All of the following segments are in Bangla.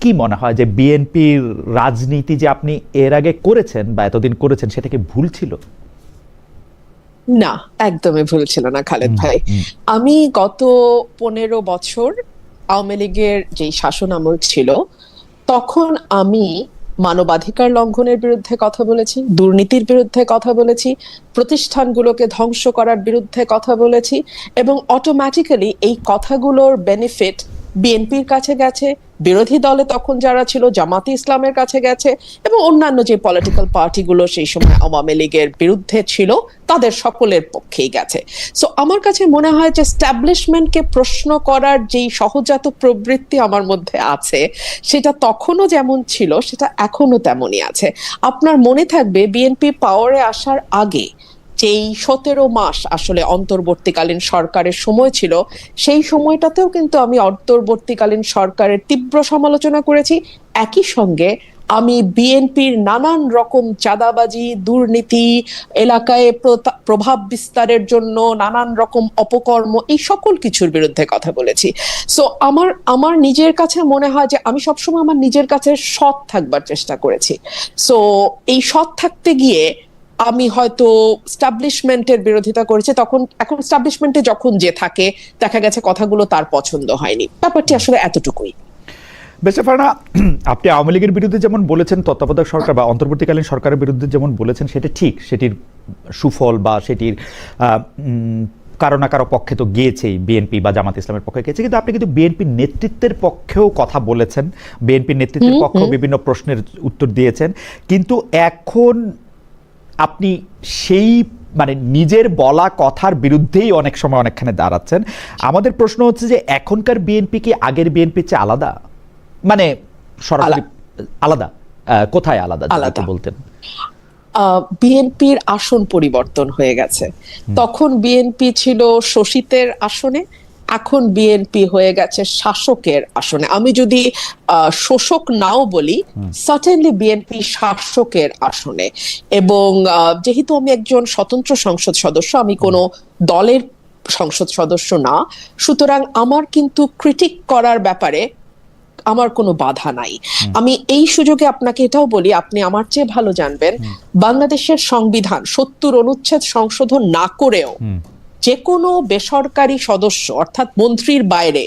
কি মনে হয় যে বিএনপির রাজনীতি যে আপনি এর আগে করেছেন বা এতদিন করেছেন সেটা কি ভুল ছিল? না, একদমই ভুল ছিল না খালেদ ভাই। আমি গত 15 বছর আওয়ামী লীগের যেই শাসন আমল ছিল, তখন আমি মানবাধিকার লঙ্ঘনের বিরুদ্ধে কথা বলেছি, দুর্নীতির বিরুদ্ধে কথা বলেছি, প্রতিষ্ঠানগুলোকে ধ্বংস করার বিরুদ্ধে কথা বলেছি, এবং অটোমেটিক্যালি এই কথাগুলোর বেনিফিট বিএনপির কাছে গেছে, বিরোধী দলে তখন যারা ছিল জামাতে ইসলামের কাছে গেছে, এবং অন্যান্য যে পলিটিক্যাল পার্টিগুলো সেই সময় আওয়ামী লীগের বিরুদ্ধে ছিল তাদের সকলের পক্ষেই গেছে। সো আমার কাছে মনে হয় যে স্ট্যাবলিশমেন্টকে প্রশ্ন করার যেই সহজাত প্রবৃত্তি আমার মধ্যে আছে, সেটা তখনও যেমন ছিল সেটা এখনো তেমনই আছে। আপনার মনে থাকবে বিএনপি পাওয়ারে আসার আগে যেই 17 মাস আসলে অন্তর্বর্তীকালীন সরকারের সময় ছিল, সেই সময়টাতেও কিন্তু আমি অন্তর্বর্তীকালীন সরকারের তীব্র সমালোচনা করেছি। একই সঙ্গে আমি বিএনপির নানান রকম চাঁদাবাজি, দুর্নীতি, এলাকায় প্রভাব বিস্তারের জন্য নানান রকম অপকর্ম, এই সকল কিছুর বিরুদ্ধে কথা বলেছি। সো আমার নিজের কাছে মনে হয় যে আমি সবসময় আমার নিজের কাছে সৎ থাকবার চেষ্টা করেছি। সো এই সৎ থাকতে গিয়ে আমি হয়তো স্টাবলিশমেন্টের বিরোধিতা করেছি, তখন এখন স্টাবলিশমেন্টে যখন যে থাকে দেখা গেছে কথাগুলো তার পছন্দ হয়নি। ব্যাপারটি আসলে এতটুকুই। বেশ ফারহানা, আপনি আওয়ামী লীগের বিরুদ্ধে যেমন বলেছেন, তত্ত্বাবধায়ক সরকার বা অন্তর্বর্তীকালীন সরকারের বিরুদ্ধে যেমন বলেছেন সেটা ঠিক, সেটির সুফল বা সেটির কারো না কারো পক্ষে তো গিয়েছেই, বিএনপি বা জামাত ইসলামের পক্ষে গিয়েছে, কিন্তু আপনি কিন্তু বিএনপির নেতৃত্বের পক্ষেও কথা বলেছেন, বিএনপির নেতৃত্বের পক্ষেও বিভিন্ন প্রশ্নের উত্তর দিয়েছেন, কিন্তু এখন আপনি সেই মানে নিজের বলা কথার বিরুদ্ধেই অনেক সময় অনেকখানে দাঁড়াচ্ছেন। আমাদের প্রশ্ন হচ্ছে যে এখনকার বিএনপি কি আগের বিএনপির চেয়ে আলাদা? মানে সরাসরি আলাদা কোথায় আলাদা যদি বলতেন? বিএনপির আসন পরিবর্তন হয়ে গেছে। তখন বিএনপি ছিল শোষিতের আসনে, এখন বিএনপি হয়ে গেছে শাসকের আসনে। আমি যদি শোষক নাও বলি, সার্টেনলি বিএনপি শাসকের আসনে। এবং যেহেতু আমি একজন স্বতন্ত্র সংসদ সদস্য, আমি কোনো দলের সংসদ সদস্য না, সুতরাং আমার কিন্তু ক্রিটিক করার ব্যাপারে আমার কোনো বাধা নাই। আমি এই সুযোগে আপনাকে এটাও বলি, আপনি আমার চেয়ে ভালো জানবেন, বাংলাদেশের সংবিধান 70 অনুচ্ছেদ সংশোধন না করেও যে কোনো বেসরকারি সদস্য অর্থাৎ মন্ত্রীর বাইরে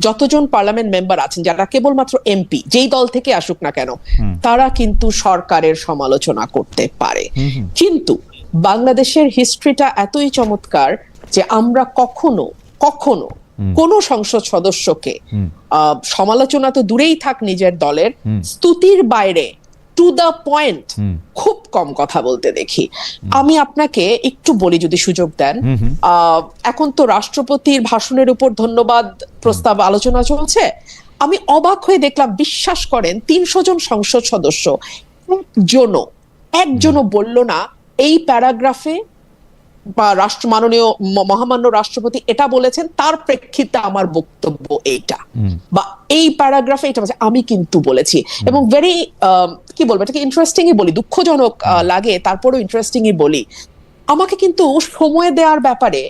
যতজন পার্লামেন্ট মেম্বার আছেন, যারা কেবলমাত্র এমপি, যেই দল থেকে আসুক না কেন, তারা কিন্তু সরকারের সমালোচনা করতে পারে। কিন্তু বাংলাদেশের হিস্ট্রিটা এতই চমৎকার যে আমরা কখনো কখনো কোন সংসদ সদস্যকে সমালোচনা তো দূরেই থাক, নিজের দলের স্তুতির বাইরে টু দ্য পয়েন্ট খুব কম কথা বলতে দেখি। আমি আপনাকে একটু বলি যদি সুযোগ দেন। এখন তো রাষ্ট্রপতির ভাষণের উপর ধন্যবাদ প্রস্তাব আলোচনা চলছে। আমি অবাক হয়ে দেখলাম, বিশ্বাস করেন 300 জন সংসদ সদস্য একজনও বলল না এই প্যারাগ্রাফে বা মাননীয় মহামান্য রাষ্ট্রপতি এটা বলেছেন, তার প্রেক্ষিতে আমার বক্তব্য এইটা, বা এই প্যারাগ্রাফে এটা আমি কিন্তু বলেছি। এবং ভেরি কি বলবো, এটাকে ইন্টারেস্টিংই বলি, দুঃখজনক লাগে তারপরেও ইন্টারেস্টিংই বলি। আমাকে কিন্তু সময় দেওয়ার ব্যাপারে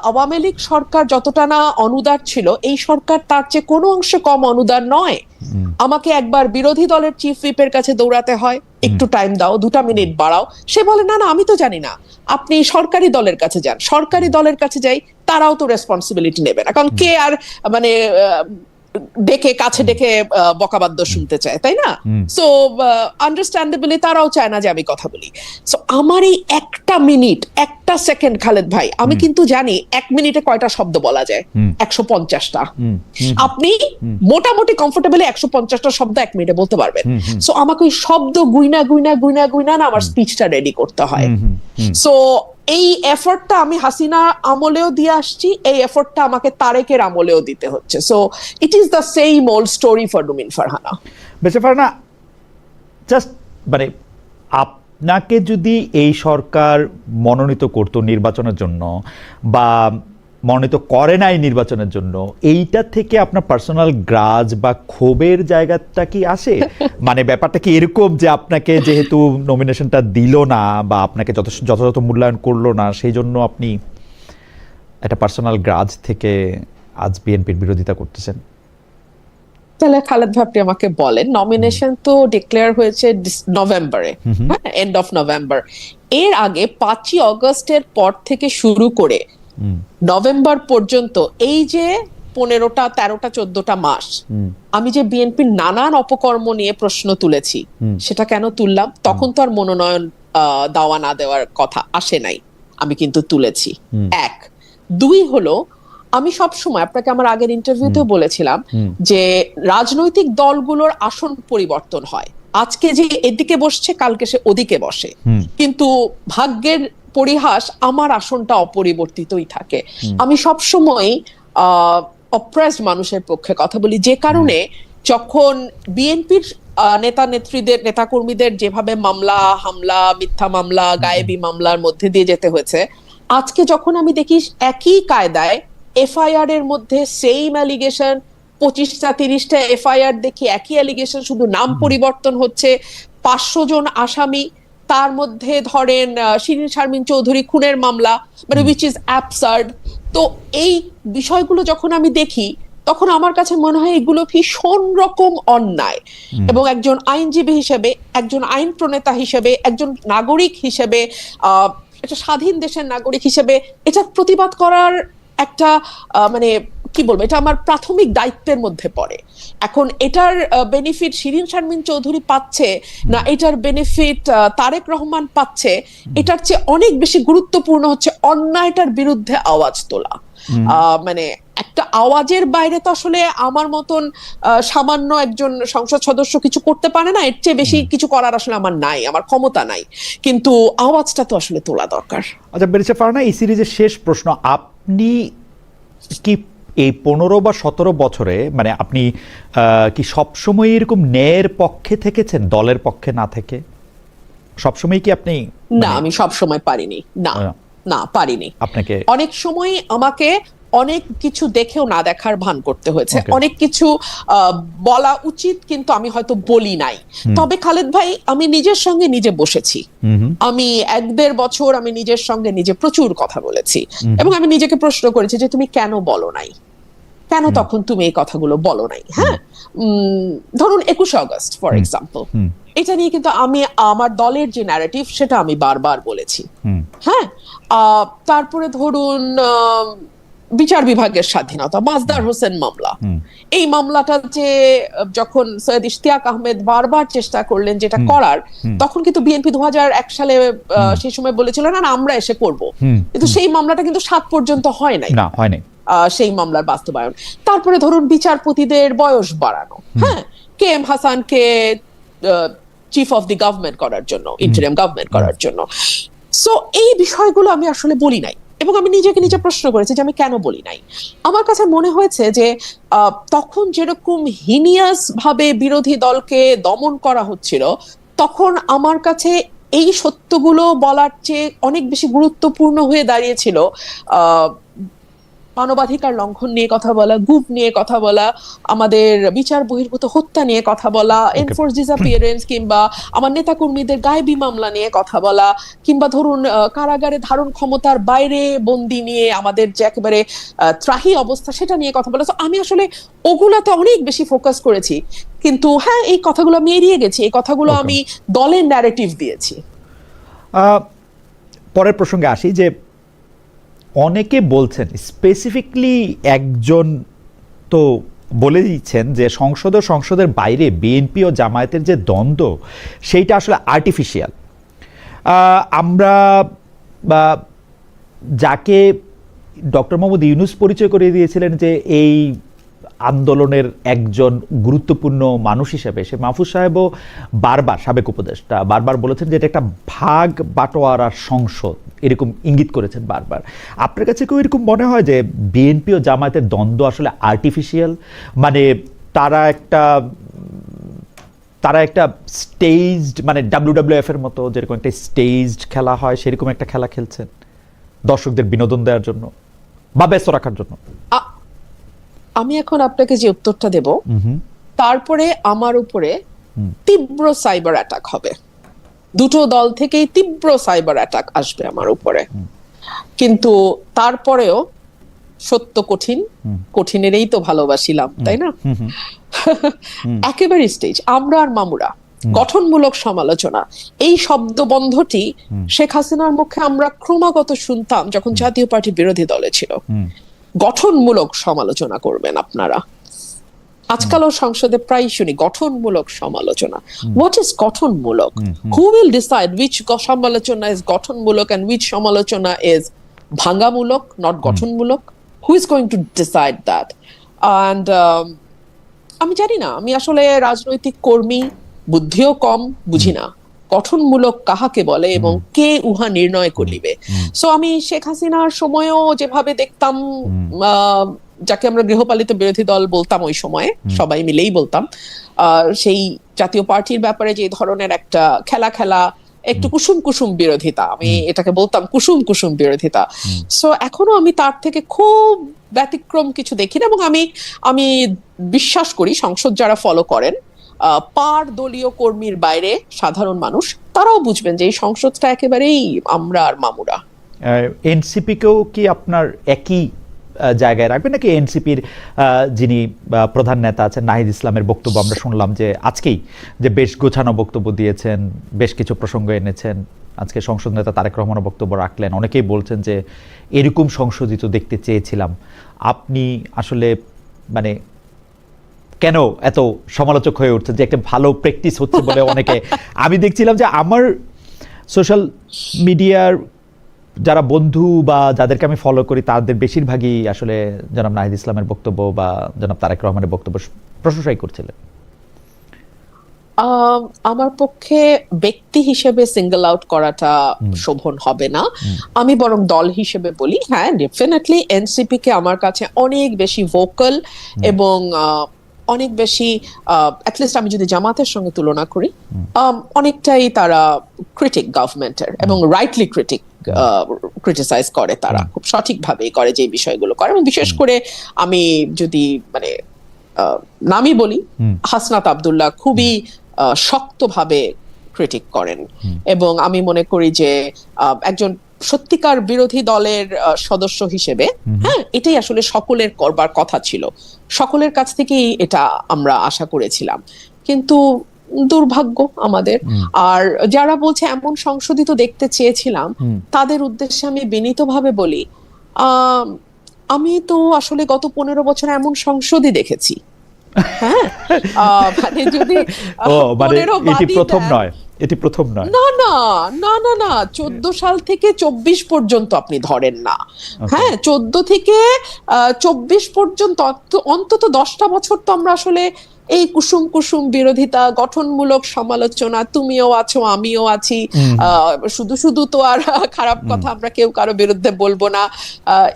আওয়ামী লীগ সরকার যতটা না অনুদার ছিল, এই সরকার তার চেয়ে কোনো অংশে কম অনুদার নয়। আমাকে একবার বিরোধী দলের চিফ হুইপের কাছে দৌড়াতে হয়, একটু টাইম দাও, 2 মিনিট বাড়াও। সে বলে না না আমি তো জানি না, আপনি সরকারি দলের কাছে যান। সরকারি দলের কাছে যাই, তারাও তো রেসপন্সিবিলিটি নেবে না, কারণ কে আর মানে কাছে ডেকে বকাবাদ্য শুনতে চায়, তাই না? সো আন্ডারস্ট্যান্ডেবলি তারাও চায় না যে আমি কথা বলি। সো আমার এই একটা মিনিট, একটা সেকেন্ড, খালেদ ভাই, আমি কিন্তু জানি 1 মিনিটে কয়টা শব্দ বলা যায়, 150টা। আপনি মোটামুটি কমফোর্টেবলি 150টা শব্দ 1 মিনিটে বলতে পারবেন। সো আমাকে ওই শব্দ গুইনা না আমার স্পিচটা রেডি করতে হয়। সো এই এফর্টটা আমি হাসিনা আমলেও দিয়ে আসছি, এই এফর্টটা আমাকে তারেকের আমলেও দিতে হচ্ছে। So it is the same old story for Rumin Farhana. বেশ ফারহানা, জাস্ট মানে আপনাকে যদি এই সরকার মনোনীত করতো নির্বাচনের জন্য বা মনোনীত করে নাই নির্বাচনের জন্য, এইটা থেকে আপনার পার্সোনাল গ্রাজ বা ক্ষোভের জায়গাটা কি আসে? মানে ব্যাপারটা কি এরকম যে আপনাকে যেহেতু নমিনেশনটা দিল না বা আপনাকে যথাযথ মূল্যায়ন করলো না, সেই জন্য আপনি একটা পার্সোনাল গ্রাজ থেকে আজ বিএনপির বিরোধিতা করতেছেন? তাহলে খালেদ ভাই আপনি আমাকে বলেন, নমিনেশন তো ডিক্লেয়ার হয়েছে নভেম্বরে, হ্যাঁ, এন্ড অফ নভেম্বর। এর আগে 5ই অগস্টের পর থেকে শুরু করে নভেম্বর পর্যন্ত এই যে 15টা 13টা 14টা মাস আমি যে বিএনপির নানান অপকর্ম নিয়ে প্রশ্ন তুলেছি, সেটা কেন তুললাম? তখন তো আর মনোনয়ন দেওয়া না দেওয়ার কথা আসে নাই, আমি কিন্তু তুলেছি। 1, 2 হলো, আমি সব সময় আপনাকে আমার আগের ইন্টারভিউতেও বলেছিলাম যে রাজনৈতিক দলগুলোর আসন পরিবর্তন হয়, আজকে যে এদিকে বসছে কালকে সে ওদিকে বসে, কিন্তু ভাগ্যের পরিহাস আমার আসনটা অপরিবর্তিতই থাকে। আমি সব সময় অপ্রেসড মানুষের পক্ষে কথা বলি, যে কারণে যখন বিএনপির নেতা নেত্রীদের নেতাকর্মীদের যেভাবে মামলা হামলা মিথ্যা মামলা গায়েবী মামলার মধ্যে দিয়ে যেতে হয়েছে, আজকে যখন আমি দেখি একই কায়দায় এফআইআর এর মধ্যে সেম অ্যালিগেশন 25টা 30টা এফআইআর দেখি একই অ্যালিগেশন, শুধু নাম পরিবর্তন হচ্ছে, 500 জন আসামি, তার মধ্যে ধরেন শিরিন শারমিন চৌধুরী খুনের মামলা, মানে উইচ ইজ অ্যাবসার্ড। তো এই বিষয়গুলো যখন আমি দেখি তখন আমার কাছে মনে হয় এগুলো ভীষণ রকম অন্যায়, এবং একজন আইনজীবী হিসেবে, একজন আইন প্রণেতা হিসেবে, একজন নাগরিক হিসেবে, একটা স্বাধীন দেশের নাগরিক হিসেবে এটা প্রতিবাদ করার একটা মানে কি বলবো, এটা আমার প্রাথমিক দায়িত্বের মধ্যে পড়ে। এখন এটার বেনিফিট শিরিন শারমিন চৌধুরী পাচ্ছে না এটার বেনিফিট তারেক রহমান পাচ্ছে, এটার চেয়ে অনেক বেশি গুরুত্বপূর্ণ হচ্ছে অন্যায়টার বিরুদ্ধে আওয়াজ তোলা। মানে একটা আওয়াজের বাইরে তো আসলে আমার মতন সামান্য একজন সংসদ সদস্য কিছু করতে পারে না, এর চেয়ে বেশি কিছু করার আসলে আমার নাই, আমার ক্ষমতা নাই, কিন্তু আওয়াজটা তো আসলে তোলা দরকার। আচ্ছা বেরিসা ফারহানা, এই সিরিজের শেষ প্রশ্ন, আপনি কি এই 15 বা 17 বছরে মানে আপনি কি সবসময় এরকম ন্যায়ের পক্ষে থেকেছেন দলের পক্ষে না থেকে? সবসময় কি আপনি? না, আমি সব সময় পারিনি, না না পারিনি। আপনাকে অনেক সময় আমাকে অনেক কিছু দেখেও না দেখার ভান করতে হয়েছে, অনেক কিছু বলা উচিত কিন্তু আমি হয়তো বলি নাই। তবে খালেদ ভাই, আমি নিজের সঙ্গে নিজে বসেছি, আমি 1-1.5 বছর আমি নিজের সঙ্গে নিজে প্রচুর কথা বলেছি, এবং আমি নিজেকে প্রশ্ন করেছি যে তুমি কেন বলো নাই, কেন তখন তুমি এই কথাগুলো বলো নাই। হ্যাঁ, ধরুন 21 অগস্ট ফর এক্সাম্পল, এটা নিয়ে কিন্তু আমি আমার দলের যে ন্যারেটিভ সেটা আমি বারবার বলেছি। হ্যাঁ, তারপরে ধরুন বিচার বিভাগের স্বাধীনতা, মাজদার হোসেন মামলা, এই মামলাটা যে যখন সৈয়দ ইশতিয়াক আহমেদ বারবার চেষ্টা করলেন যেটা করার, তখন কিন্তু বিএনপি 2001 সালে সেই সময় বলেছিল না আমরা এসে করব, কিন্তু সেই মামলাটা কিন্তু 7 পর্যন্ত হয় নাই, না হয় নাই সেই মামলার বাস্তবায়ন। তারপরে ধরুন বিচারপতিদের বয়স বাড়ানো, হ্যাঁ, কে এম হাসানকে চিফ অফ দি গভর্নমেন্ট করার জন্য, ইন্টারিম গভর্নমেন্ট করার জন্য। সো এই বিষয়গুলো আমি আসলে বলি নাই, এবং আমি নিজেকে নিজে প্রশ্ন করেছি যে আমি কেন বলি নাই। আমার কাছে মনে হয়েছে যে তখন যেরকম হিনিয়াস ভাবে বিরোধী দলকে দমন করা হচ্ছিল, তখন আমার কাছে এই সত্যগুলো বলার চেয়ে অনেক বেশি গুরুত্বপূর্ণ হয়ে দাঁড়িয়েছিল মানবাধিকার লঙ্ঘন নিয়ে কথা বলা, গুপ নিয়ে কথা বলা, আমাদের বিচার বহির্ভূত হত্যা নিয়ে কথা বলা, এনফোর্স ডিসঅ্যাপিয়ারেন্স, কিংবা আমার নেতাকর্মীদের গায়েবী মামলা নিয়ে কথা বলা, কিংবা ধরুন কারাগারে ধারণ ক্ষমতার বাইরে বন্দি নিয়ে আমাদের যে একেবারে ত্রাহি অবস্থা সেটা নিয়ে কথা বলা। আমি আসলে ওগুলাতে অনেক বেশি ফোকাস করেছি, কিন্তু হ্যাঁ এই কথাগুলো আমি এড়িয়ে গেছি, এই কথাগুলো আমি দলের ন্যারেটিভ দিয়েছি। পরের প্রসঙ্গে আসি, যে অনেকে বলছেন, স্পেসিফিকলি একজন তো বলে দিচ্ছেন যে সংসদের বাইরে বিএনপি ও জামায়াতের যে দ্বন্দ্ব সেইটা আসলে আর্টিফিশিয়াল। আমরা যাকে ডক্টর মোহাম্মদ ইউনূস পরিচয় করে দিয়েছিলেন যে এই আন্দোলনের একজন গুরুত্বপূর্ণ মানুষ হিসেবে, সে মাহফুজ সাহেবও বারবার, সাবেক উপদেষ্টা, বারবার বলেছেন যে এটা একটা ভাগ বাটোয়ারার সংসদ, এরকম ইঙ্গিত করেছেন বারবার। আপনার কাছে কেউ এরকম মনে হয় যে বিএনপি ও জামায়াতের দ্বন্দ্ব আসলে আর্টিফিশিয়াল, মানে তারা একটা স্টেজড, মানে WWF এর মতো যেরকম একটা স্টেজড খেলা হয় সেরকম একটা খেলা খেলছেন দর্শকদের বিনোদন দেওয়ার জন্য বা ব্যস্ত রাখার জন্য? আমি এখন আপনাকে যে উত্তরটা দেব, তারপরে আমার উপরে তীব্র সাইবার অ্যাটাক হবে, দুটো দল থেকেই তীব্র সাইবার অ্যাটাক আসবে আমার উপরে, কিন্তু তারপরেও সত্য কঠিন, কঠিনেরই তো ভালোবাসিলাম, তাই না? একেবারে স্টেজ আমরা আর মামুরা, গঠনমূলক সমালোচনা, এই শব্দবন্ধটি শেখ হাসিনার মুখে আমরা ক্রমাগত শুনতাম যখন জাতীয় পার্টি বিরোধী দলে ছিল। গঠনমূলক সমালোচনা করবেন আপনারা, আজকালও সংসদে প্রায় শুনি গঠনমূলক সমালোচনা। হোয়াট ইজ গঠনমূলক? হু উইল ডিসাইড উইচ সমালোচনা ইজ গঠনমূলক এন্ড উইচ সমালোচনা ইজ ভাঙ্গামূলক, নট গঠনমূলক? Who is going to decide that? And আমি জানি না, আমি আসলে রাজনৈতিক কর্মী, বুদ্ধিও কম, বুঝি না গঠনমূলক কাহাকে বলে এবং কে উহা নির্ণয় করিবে। সো আমি শেখ হাসিনার সময়ও যেভাবে দেখতাম, যাকে আমরা গৃহপালিত বিরোধী দল বলতাম ওই সময়ে, সবাই মিলেই বলতাম, সেই জাতীয় পার্টির ব্যাপারে যে ধরনের একটা খেলা একটু কুসুম কুসুম বিরোধিতা, আমি এটাকে বলতাম কুসুম কুসুম বিরোধিতা। সো এখনো আমি তার থেকে খুব ব্যতিক্রম কিছু দেখি না, এবং আমি বিশ্বাস করি সংসদ যারা ফলো করেন, পার দলীয় কর্মীর বাইরে সাধারণ মানুষ, তারাও বুঝবেন যে এই সংসদটা একেবারেই আমরা আর মামুরা। এনসিপি কেও কি আপনার একই জায়গায় রাখবেন নাকি এনসিপির যিনি প্রধান নেতা আছেন নাহিদ ইসলামের বক্তব্য আমরা শুনলাম যে আজকেই যে বেশ গোছানো বক্তব্য দিয়েছেন, বেশ কিছু প্রসঙ্গ এনেছেন, আজকে সংসদ নেতা তারেক রহমানও বক্তব্য রাখলেন, অনেকেই বলছেন যে এরকম সংশোধিত দেখতে চেয়েছিলাম। আপনি আসলে মানে কেন এত সমালোচক হয়ে উঠছেন যে একটা ভালো প্র্যাকটিস হচ্ছে বলে অনেকে, আমি দেখছিলাম যে আমার সোশ্যাল মিডিয়ার যারা বন্ধু বা যাদেরকে আমি ফলো করি তাদের বেশিরভাগই আসলে জনাব নাহিদ ইসলামের বক্তব্য বা জনাব তারেক রহমানের বক্তব্য প্রশংসাই করছিলেন। আমার পক্ষে ব্যক্তি হিসেবে সিঙ্গল আউট করাটা শোভন হবে না, আমি বরং দল হিসেবে বলি, হ্যাঁ ডেফিনেটলি এনসিপি কে আমার কাছে অনেক বেশি ভোকাল এবং অনেক বেশি, অ্যাটলিস্ট আমি যদি জামাতের সঙ্গে তুলনা করি, অনেকটাই তারা ক্রিটিক গভর্নমেন্টের, এবং রাইটলি ক্রিটিসাইজ করে, তারা খুব সঠিকভাবেই করে যে বিষয়গুলো করে। এবং বিশেষ করে আমি যদি মানে নামই বলি, হাসনাত আব্দুল্লাহ খুবই শক্তভাবে ক্রিটিক করেন, এবং আমি মনে করি যে একজন সত্যিকার বিরোধী দলের সদস্য হিসেবে, হ্যাঁ এটাই আসলে সকলের করবার কথা ছিল, সকলের কাছ থেকেই এটা আমরা আশা করেছিলাম, কিন্তু দুর্ভাগ্য আমাদের। আর যারা বলছে এমন সংশোধিত দেখতে চেয়েছিলাম, তাদের উদ্দেশ্যে আমি বিনীতভাবে বলি, আমি তো আসলে গত 15 বছরে এমন সংসদই দেখেছি। হ্যাঁ, মানে যদি এটি প্রথম নয়, এটি প্রথম নয়। না না না না না, 14 সাল থেকে 24 পর্যন্ত আপনি ধরেন না, হ্যাঁ 14 থেকে 24 পর্যন্ত অন্তত 10টা বছর তো আমরা আসলে এই কুসুম কুসুম বিরোধিতা, গঠনমূলক সমালোচনা, তুমিও আছো আমিও আছি, শুধু শুধু তো আর খারাপ কথা আমরা কেউ কারো বিরুদ্ধে বলবো না,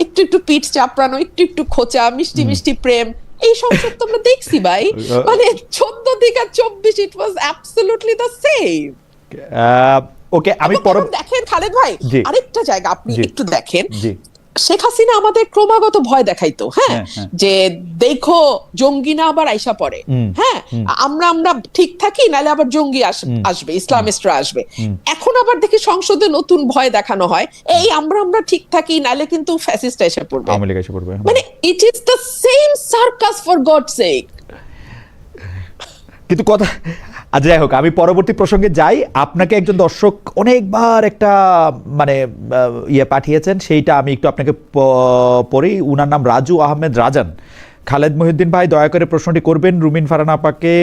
একটু একটু পিঠ চাপড়ানো, একটু একটু খোঁচা, মিষ্টি মিষ্টি প্রেম, এই সংসদ তো আমরা দেখছি ভাই। মানে 14 থেকে 24 ইট ওয়াজ অ্যাবসলিউটলি দ্য সেম। ওকে, আমি দেখেন খালেদ ভাই, আরেকটা জায়গা আপনি একটু দেখেন, শেখ হাসিনা আমাদের ক্রমাগত ভয় দেখাইতো, হ্যাঁ যে দেখো জঙ্গি না আবার আইসা পড়ে, হ্যাঁ আমরা ঠিক থাকি নাহলে আবার জঙ্গি আসবে, ইসলামিস্টরা আসবে। এখন আবার দেখি সংসদে নতুন ভয় দেখানো হয়, এই আমরা ঠিক থাকি নাহলে কিন্তু ফ্যাসিস্ট এসে পড়বে, মানে ইট is the same circus for God sake. কিন্তু কথা যাই হোক, আমি পরবর্তী প্রসঙ্গে যাই। আপনাকে একজন দর্শক অনেকবার একটা মানে পাঠিয়েছেন, সেইটা আমি একটু আপনাকে পড়ি। উনার নাম রাজু আহমেদ রাজান। খালেদ মহিউদ্দিন ভাই, দয়া করে প্রশ্নটি করবেন, রুমিন ফারহানাকে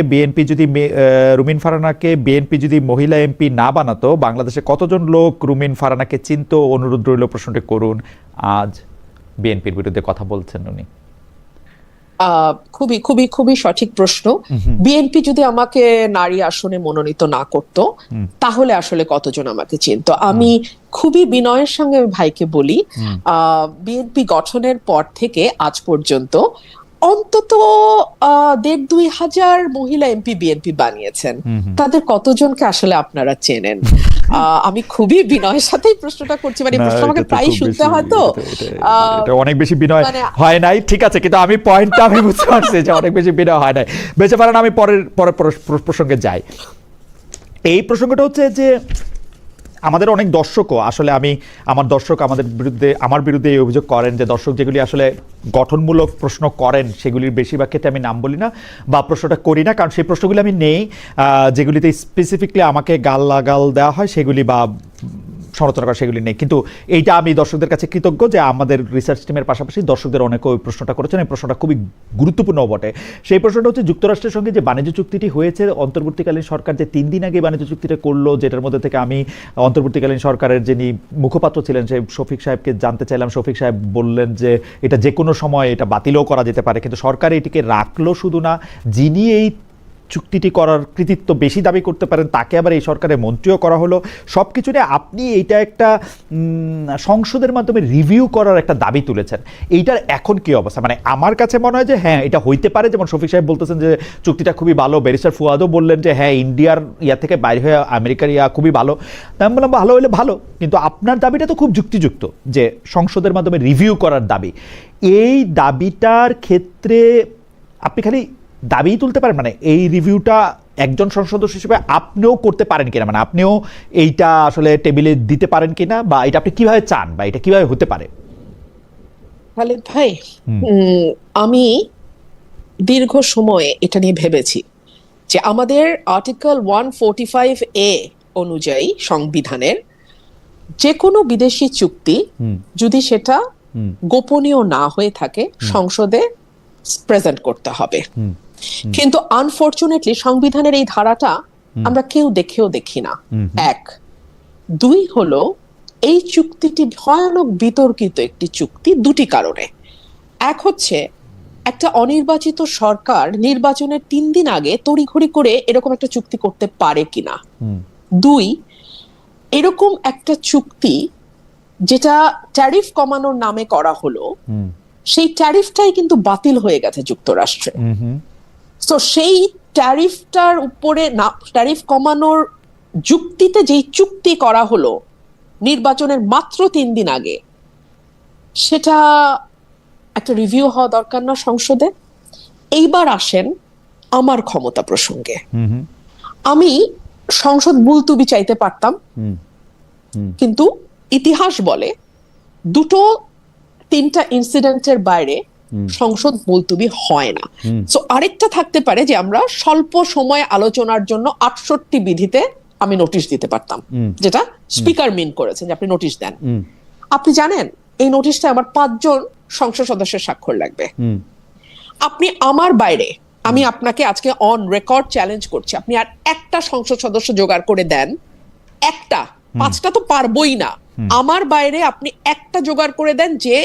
বিএনপি যদি মহিলা এমপি না বানাতো, বাংলাদেশে কতজন লোক রুমিন ফারহানাকে চিনতো? অনুরোধ রইল প্রশ্নটি করুন। আজ বিএনপির বিরুদ্ধে কথা বলছেন উনি। খুবই খুবই খুবই সঠিক প্রশ্ন। বিএনপি যদি আমাকে নারী আসনে মনোনীত না করত, তাহলে আসলে কতজন আমাকে চিনত? আমি খুবই বিনয়ের সঙ্গে ভাইকে বলি, বিএনপি গঠনের পর থেকে আজ পর্যন্ত অন্তত 1,500-2,000 মহিলা এমপি বিএনপি বানিয়েছেন, তাদের কতজনকে আসলে আপনারা চেনেন? আমি খুবই বিনয়ের সাথেই প্রশ্নটা করছি, মানে প্রশ্ন আমাকে প্রায় শুনতে হয়, তো এটা অনেক বেশি বিনয় হয় নাই, ঠিক আছে, কিন্তু আমি পয়েন্টটা আমি বুঝতে পারছি যে অনেক বেশি বিনয় হয় নাই। বেঁচে পারেন, আমি পরের প্রসঙ্গে যাই। এই প্রসঙ্গটা হচ্ছে যে আমাদের অনেক দর্শকও আসলে আমার দর্শক আমার বিরুদ্ধে এই অভিযোগ করেন যে দর্শক যেগুলি আসলে গঠনমূলক প্রশ্ন করেন সেগুলির বেশিরভাগ ক্ষেত্রে আমি নাম বলি না বা প্রশ্নটা করি না, কারণ সেই প্রশ্নগুলি আমি নেই যেগুলিতে স্পেসিফিকলি আমাকে গাল দেওয়া হয় সেগুলি বা সমালোচনা করা সেগুলি নেই। কিন্তু এইটা আমি দর্শকদের কাছে কৃতজ্ঞ যে আমাদের রিসার্চ টিমের পাশাপাশি দর্শকদের অনেকে ওই প্রশ্নটা করেছেন। এই প্রশ্নটা খুবই গুরুত্বপূর্ণ বটে। সেই প্রশ্নটা হচ্ছে যুক্তরাষ্ট্রের সঙ্গে যে বাণিজ্য চুক্তিটি হয়েছে, অন্তর্বর্তীকালীন সরকার যে 3 দিন আগে বাণিজ্য চুক্তিটা করলো, যেটার মধ্যে থেকে আমি অন্তর্বর্তীকালীন সরকারের যিনি মুখপাত্র ছিলেন সেই শফিক সাহেবকে জানতে চাইলাম। শফিক সাহেব বললেন যে এটা যে কোনো সময় এটা বাতিলও করা যেতে পারে, কিন্তু সরকার এটিকে রাখলো। শুধু না, যিনি এই চুক্তিটি করার কৃতিত্ব বেশি দাবি করতে পারেন তাকে আবার এই সরকারের মন্ত্রীও করা হলো। সব কিছু নিয়ে আপনি এইটা একটা সংসদের মাধ্যমে রিভিউ করার একটা দাবি তুলেছেন। এইটার এখন কি অবস্থা? মানে আমার কাছে মনে হয় যে হ্যাঁ, এটা হইতে পারে, যেমন শফিক সাহেব বলতেছেন যে চুক্তিটা খুবই ভালো, ব্যারিস্টার ফুয়াদও বললেন যে হ্যাঁ, ইন্ডিয়ার থেকে বাইরে হয়ে আমেরিকার খুবই ভালো। তাই আমি বললাম ভালো হলে ভালো, কিন্তু আপনার দাবিটা তো খুব যুক্তিযুক্ত যে সংসদের মাধ্যমে রিভিউ করার দাবি। এই দাবিটার ক্ষেত্রে আপনি খালি দাবি তুলতে পারেন, মানে এই রিভিউটা একজন সংসদ সদস্য হিসেবে আপনিও করতে পারেন কিনা, মানে আপনিও এইটা আসলে টেবিলে দিতে পারেন কিনা, বা এটা আপনি কিভাবে চান বা এটা কিভাবে হতে পারে? খালেদ ভাই, আমি দীর্ঘ সময়ে এটা নিয়ে ভেবেছি যে আমাদের আর্টিকেল 145A অনুযায়ী সংবিধানের যে কোনো বিদেশি চুক্তি যদি সেটা গোপনীয় না হয়ে থাকে সংসদে প্রেজেন্ট করতে হবে। কিন্তু আনফরচুনেটলি সংবিধানের এই ধারাটা আমরা কেউ দেখি না। 1, 2 হলো এই চুক্তিটি ভয়ানক বিতর্কিত একটি চুক্তি দুটি কারণে। এক হচ্ছে একটা অনির্বাচিত সরকার নির্বাচনের 3 দিন আগে তড়িঘড়ি করে এরকম একটা চুক্তি করতে পারে কিনা। 2, এরকম একটা চুক্তি যেটা ট্যারিফ কমানোর নামে করা হলো, সেই ট্যারিফটাই কিন্তু বাতিল হয়ে গেছে যুক্তরাষ্ট্রে। তো সেই ট্যারিফটার উপরে না, ট্যারিফ কমানোর যুক্তিতে যেই চুক্তি করা হলো নির্বাচনের মাত্র 3 দিন আগে, সেটা একটা রিভিউ হওয়া দরকার না সংসদে? এইবার আসেন আমার ক্ষমতা প্রসঙ্গে। আমি সংসদ মুলতুবি চাইতে পারতাম, কিন্তু ইতিহাস বলে 2-3টা ইনসিডেন্টের বাইরে সংসদ মুলতুবি হয় না। সো আরেকটা থাকতে পারে যে আমরা স্বল্প সময় আলোচনার জন্য 68 বিধিতে আমি নোটিশ দিতে পারতাম, যেটা স্পিকার মিন করেছেন যে আপনি নোটিশ দেন। আপনি জানেন এই নোটিশটা আমার 5 জন সংসদ সদস্যের স্বাক্ষর লাগবে। আপনি আমার বাইরে, আমি আপনাকে আজকে অন রেকর্ড চ্যালেঞ্জ করছি, আপনি আর একটা সংসদ সদস্য জোগাড় করে দেন, একটা, 5টা তো পারবই না, আমার বাইরে আপনি একটা জোগাড় করে দেন যে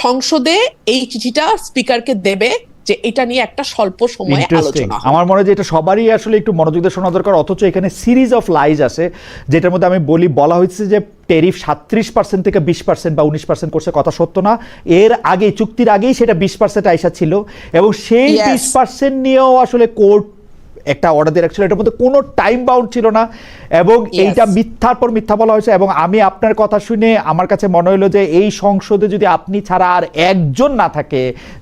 সংসদে এই চিঠিটা স্পিকারকে দেবে যে এটা নিয়ে একটা স্বল্প সময়ে আলোচনা হবে। আমার মনে হয় যে এটা সবারই আসলে একটু মনোযোগ দিয়ে শোনা দরকার। অথচ এখানে সিরিজ অফ লাইজ আছে, যেটার মধ্যে আমি বলা হয়েছে যে ট্যারিফ 37% থেকে 20% বা 19% করছে, কথা সত্য না। এর আগে, চুক্তির আগেই সেটা 20% আইসা ছিল, এবং সেই 20% নিয়েও আসলে কোর্ট একটা অর্ডার দিয়ে রাখছিল, এটার মধ্যে কোনো টাইম বাউন্ড ছিল না, এবং এইটা মিথ্যার পর মিথ্যা বলা হয়েছে। এবং আমি আপনার কথা শুনে আমার কাছে মনে হলো যে এই সংসদে যদি আপনি ছাড়া আর একজন না থাকে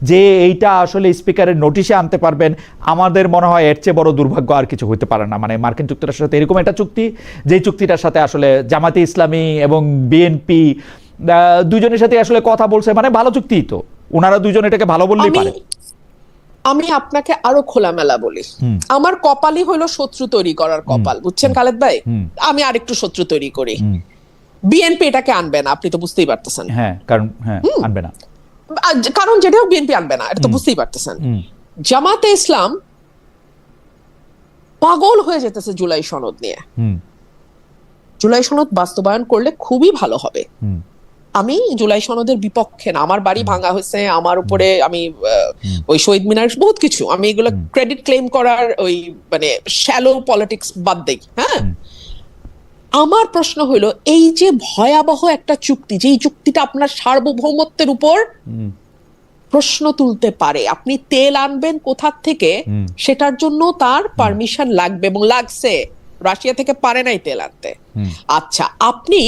যে এইটা আসলে স্পিকারের নোটিশে আনতে পারবেন, আমাদের মনে হয় এর চেয়ে বড় দুর্ভাগ্য আর কিছু হতে পারে না। মানে মার্কিন যুক্তরাষ্ট্রের সাথে এরকম একটা চুক্তি, যে চুক্তিটার সাথে আসলে জামাতে ইসলামী এবং বিএনপি দুজনের সাথে আসলে কথা বলছে, মানে ভালো চুক্তি, তো ওনারা দুজন এটাকে ভালো বললেই পারে। আমি আপনাকে আরো খোলামেলা বলি, আমার কপালই হলো শত্রু তৈরি করার কপাল, বুঝছেন খালেদ ভাই? আমি আরেকটু শত্রু তৈরি করি। বিএনপি এটাকে আনবে না, আপনি তো বুঝতেই পারতেছেন। হ্যাঁ, কারণ আনবে না, কারণ যেটাও বিএনপি আনবে না, এটা তো বুঝতেই পারতেছেন। জামাতে ইসলাম পাগল হয়ে যেতেছে জুলাই সনদ নিয়ে। জুলাই সনদ বাস্তবায়ন করলে খুবই ভালো হবে। আমি জুলাই সনদের বিপক্ষে না, আমার বাড়ি ভাঙা হয়েছে, আমার উপরে আমি ওই শহীদ মিনার বহুত কিছু, আমি এগুলো ক্রেডিট ক্লেম করার ওই মানে শ্যালো পলিটিক্স বাদ দেই। হ্যাঁ, আমার প্রশ্ন হলো এই যে ভয়াবহ একটা চুক্তি, যেই চুক্তিটা আপনার সার্বভৌমত্বের উপর প্রশ্ন তুলতে পারে, আপনি তেল আনবেন কোথা থেকে সেটার জন্য তার পারমিশন লাগবে, এবং লাগছে, রাশিয়া থেকে পারে নাই তেল আনতে। আচ্ছা, আপনি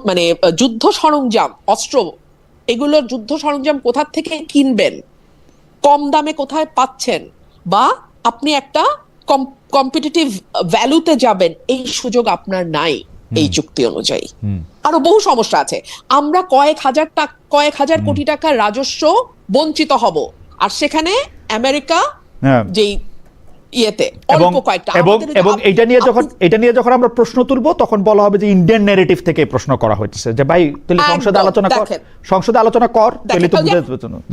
মানে যুদ্ধ সরঞ্জাম, অস্ত্র, এগুলোর যুদ্ধ সরঞ্জাম কোথা থেকে কিনবেন, কম দামে কোথায় পাচ্ছেন, বা আপনি একটা কম্পিটিটিভ ভ্যালুতে যাবেন এই সুযোগ আপনার নাই এই চুক্তি অনুযায়ী। আরো বহু সমস্যা আছে। আমরা কয়েক হাজার কোটি টাকার রাজস্ব বঞ্চিত হব, আর সেখানে আমেরিকা যেই ইয়েতে অল্প কয়েকটা, এবং এটা নিয়ে যখন আমরা প্রশ্ন তুলবো তখন বলা হবে যে ইন্ডিয়ান ন্যারেটিভ থেকে প্রশ্ন করা হচ্ছে, যে ভাই তাহলে সংসদে আলোচনা কর তাহলে তো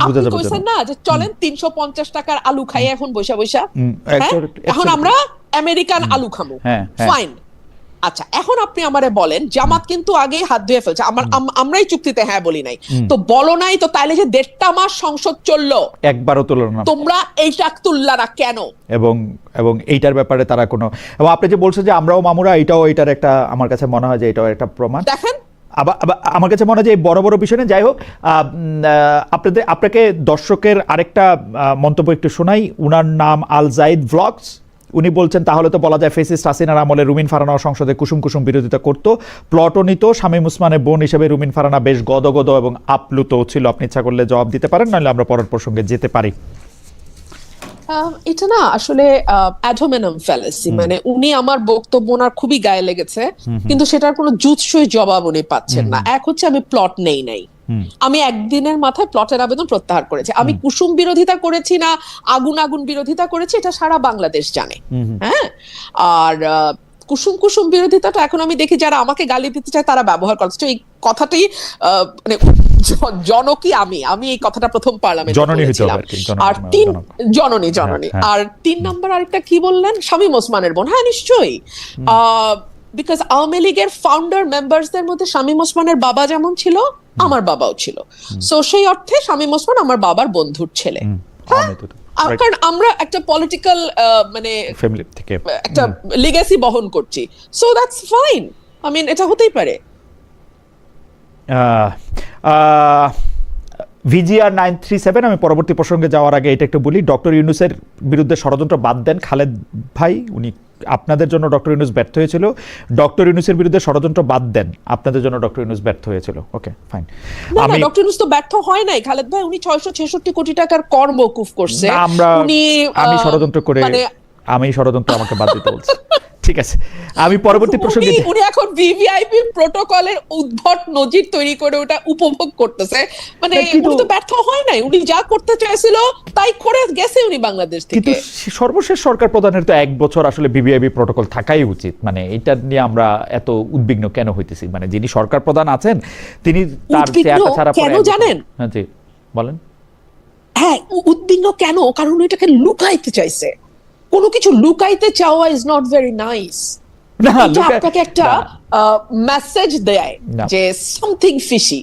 বুঝা যাবে না যে চলেন 350 টাকার আলু খাই এখন বৈশা এখন আমরা আমেরিকান আলু খামু, ফাইন। আচ্ছা, এখন আপনি আমারে বলেন জামাত কিন্তু আগেই হাত ধুয়ে ফেলছে, আমরাই চুক্তিতে হ্যাঁ বলি নাই, তো বলো নাই তো তাইলে যে 1.5 মাস সংসদ চললো একবারও তুলল না, তোমরা এইটা তুললা না কেন? এবং এইটার ব্যাপারে তারা কোনো, এবং আপনি যে বলছেন যে আমরাও মামুরা, এইটার একটা আমার কাছে মনে হয় যে এটাও একটা প্রমাণ। দেখেন আবার আমার কাছে মনে হয় যে বড় বড় বিষয় যাই হোক, আপনাকে দর্শকের আরেকটা মন্তব্য একটু শোনাই। উনার নাম আল জাইদ ভ্লগস। উনি বলছেন তাহলে তো বলা যায় ফেসিস্ট হাসিনার আমলে রুমিন ফারহানা সংসদে কুসুম কুসুম বিরোধিতা করতো, প্লটও নিত। শামীম ওসমানের বোন হিসেবে রুমিন ফারহানা বেশ গদগদ এবং আপ্লুত ছিল। আপনি ইচ্ছা করলে জবাব দিতে পারেন, নাহলে আমরা পরের প্রসঙ্গে যেতে পারি। এটা না আসলে অ্যাডোমেনাম ফ্যালাসি, মানে উনি আমার বক্তব্য ওনার খুবই গায়ে লেগেছে, কিন্তু সেটার কোনো জুৎসই জবাব উনি পাচ্ছেন না। এক হচ্ছে আমি প্লট নেই নাই, আমি একদিনের মাথায় প্লটের আবেদন প্রত্যাহার করেছি। আমি কুসুম বিরোধিতা করেছি না আগুন বিরোধিতা করেছি এটা সারা বাংলাদেশ জানে। হ্যাঁ, আর কুসুম বিরোধিতাটা এখন আমি দেখি যারা আমাকে গালি দিতে চায় তারা ব্যবহার করছে। এই কথাটাই মানে জনকী আমি এই কথাটা প্রথম পার্লামেন্টে বলেছিলাম। আর জননী আর 3 নাম্বার আরেকটা কি বললেন, শামীম ওসমানের বোন। হ্যাঁ নিশ্চয়ই, বিকজ আওয়ামী লীগের ফাউন্ডার মেম্বারসদের মধ্যে শামীম ওসমানের বাবা যেমন ছিল আমার বাবাও ছিল, সো সেই অর্থে শামীম ওসমান আমার বাবার বন্ধুর ছেলে। কারণ আমরা একটা পলিটিক্যাল মানে ফ্যামিলি থেকে একটা লিগ্যাসি বহন করছি, so that's fine. I mean এটা হতেই পারে। VGR 937, আমি পরবর্তী প্রসঙ্গে যাওয়ার আগে এটা একটু বলি। ডক্টর ইউনূসের বিরুদ্ধে ষড়যন্ত্র বাদ দেন খালেদ ভাই, উনি আপনাদের জন্য ডক্টর ইউনূস ব্যর্থ হয়েছিল। ডক্টর ইউনূসের বিরুদ্ধে ষড়যন্ত্র বাদ দেন, আপনাদের জন্য ডক্টর ইউনূস ব্যর্থ হয়েছিল। Okay fine. আমি ডক্টর ইউনূস তো ব্যর্থ হয় নাই খালেদ ভাই, উনি 666 কোটি টাকার কর মওকুফ করছে। আমি ষড়যন্ত্র করে আমাকে বাদ দিতে বলছি। ঠিক আছে, আমি পরবর্তী প্রসঙ্গে উনি এখন ভিভিআইপি প্রোটোকলের উদ্ভট নজির তৈরি করে ওটা উপভোগ করতেছে। মানে উনি তো ব্যর্থ হয় নাই, উনি যা করতে চাইছিল তাই করে গেছে উনি বাংলাদেশ থেকে। কিন্তু সর্বশেষ সরকার প্রধানের তো 1 বছর আসলে ভিভিআইপি প্রোটোকল থাকাই উচিত। মানে এটা নিয়ে আমরা এত উদ্বিগ্ন কেন হইতেছি? মানে যিনি সরকার প্রধান আছেন তিনি তার চেয়ারটা ছাড়া কেন জানেন? হ্যাঁ জি বলেন। হ্যাঁ, উদ্বিগ্ন কেন? কারণ এটাকে লুকাইতে চাইছে। কোনো কিছু লুকাইতে চাওয়া ইজ নট ভেরি নাইস। আপনাকে একটা মেসেজ দেয় যে সামথিং ফিশি।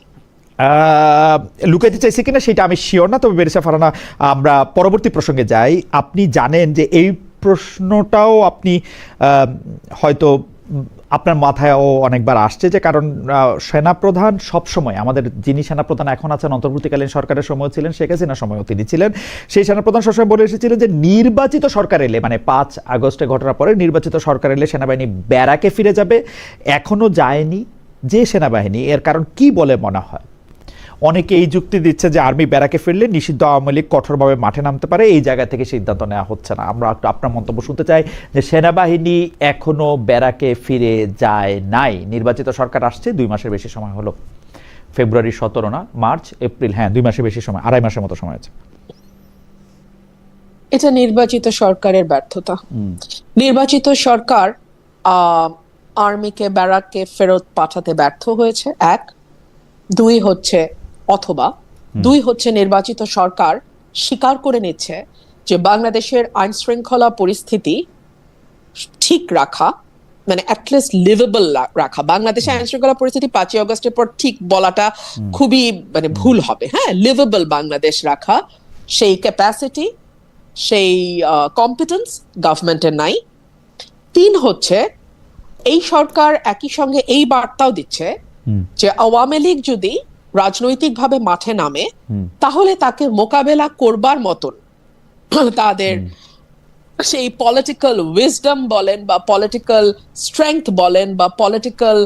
লুকাইতে চাইছে কিনা সেটা আমি শিওর না, তবে বেরিসা ফারহানা আমরা পরবর্তী প্রসঙ্গে যাই। আপনি জানেন যে এই প্রশ্নটাও আপনি হয়তো আপনার মাথায়ও অনেকবার আসছে, যে কারণ সেনাপ্রধান সবসময় আমাদের, যিনি সেনাপ্রধান এখন আছেন অন্তর্বর্তীকালীন সরকারের সময় ছিলেন, শেখ হাসিনার সময়ও তিনি ছিলেন, সেই সেনাপ্রধান সবসময় বলে এসেছিলেন যে নির্বাচিত সরকার এলে, মানে 5 আগস্টে ঘটনার পরে নির্বাচিত সরকার এলে সেনাবাহিনী ব্যারাকে ফিরে যাবে। এখনো যায়নি যে সেনাবাহিনী, এর কারণ কি বলে মনে হয়? অনেকে এই যুক্তি দিচ্ছে যে আর্মি ব্যারাকে ফিরলে নিষিদ্ধ আওয়ামী লীগ কঠোরভাবে মাঠে নামতে পারে, এই জায়গা থেকে সিদ্ধান্ত নেওয়া হচ্ছে না। আমরা একটু আপনার মন্তব্য শুনতে চাই যে সেনাবাহিনী এখনো ব্যারাকে ফিরে যায় নাই। নির্বাচিত সরকার আসছে, 2 মাসের বেশি সময় হলো, ফেব্রুয়ারি 17 না মার্চ এপ্রিল, হ্যাঁ 2 মাসের বেশি সময়, 2.5 মাসের মতো সময় আছে। এটা নির্বাচিত সরকারের ব্যর্থতা। নির্বাচিত সরকার আর্মিকে ব্যারাকে ফেরত পাঠাতে ব্যর্থ হয়েছে, 1। 2 হচ্ছে নির্বাচিত সরকার স্বীকার করে নিচ্ছে যে বাংলাদেশের আইন শৃঙ্খলা পরিস্থিতি ঠিক রাখা, মানে অ্যাটলিস্ট লিভেবল রাখা। বাংলাদেশের আইন শৃঙ্খলা পরিস্থিতি 5ই আগস্টের পর ঠিক বলাটা খুবই মানে ভুল হবে। হ্যাঁ, লিভেবল বাংলাদেশ রাখা, সেই ক্যাপাসিটি, সেই কম্পিটেন্স গভর্নমেন্টের নাই। 3 হচ্ছে এই সরকার একই সঙ্গে এই বার্তাও দিচ্ছে যে আওয়ামী লীগ যদি রাজনৈতিকভাবে মাঠে নামে তাহলে তাকে মোকাবেলা করবার মতন তাদের সেই পলিটিক্যাল উইজডম বলেন বা পলিটিক্যাল স্ট্রেংথ বলেন বা পলিটিক্যাল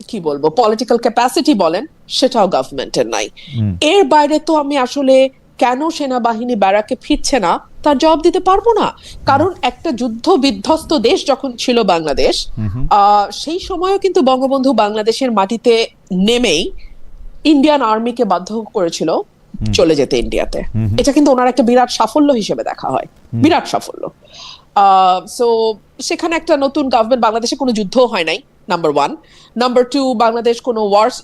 কি বলবো পলিটিক্যাল ক্যাপাসিটি বলেন, সেটাও গভর্নমেন্টের নাই। এর বাইরে তো আমি আসলে কেন সেনাবাহিনী ব্যারাকে ফিরছে না তার জবাব দিতে পারবো না, কারণ একটা যুদ্ধ বিধ্বস্ত দেশ যখন ছিল বাংলাদেশ, সেই সময়ও কিন্তু বঙ্গবন্ধু বাংলাদেশের মাটিতে নেমেই ইন্ডিয়ান আর্মিকে বাধ্য করেছিল চলে যেতে ইন্ডিয়াতে। এটা কিন্তু ওনার একটা বিরাট সাফল্য হিসেবে দেখা হয়, বিরাট সাফল্য। সো সেখানে একটা নতুন গভর্নমেন্ট, বাংলাদেশে কোনো যুদ্ধ হয় নাই, number one. Number two, Bangladesh কোনো ওয়ার্স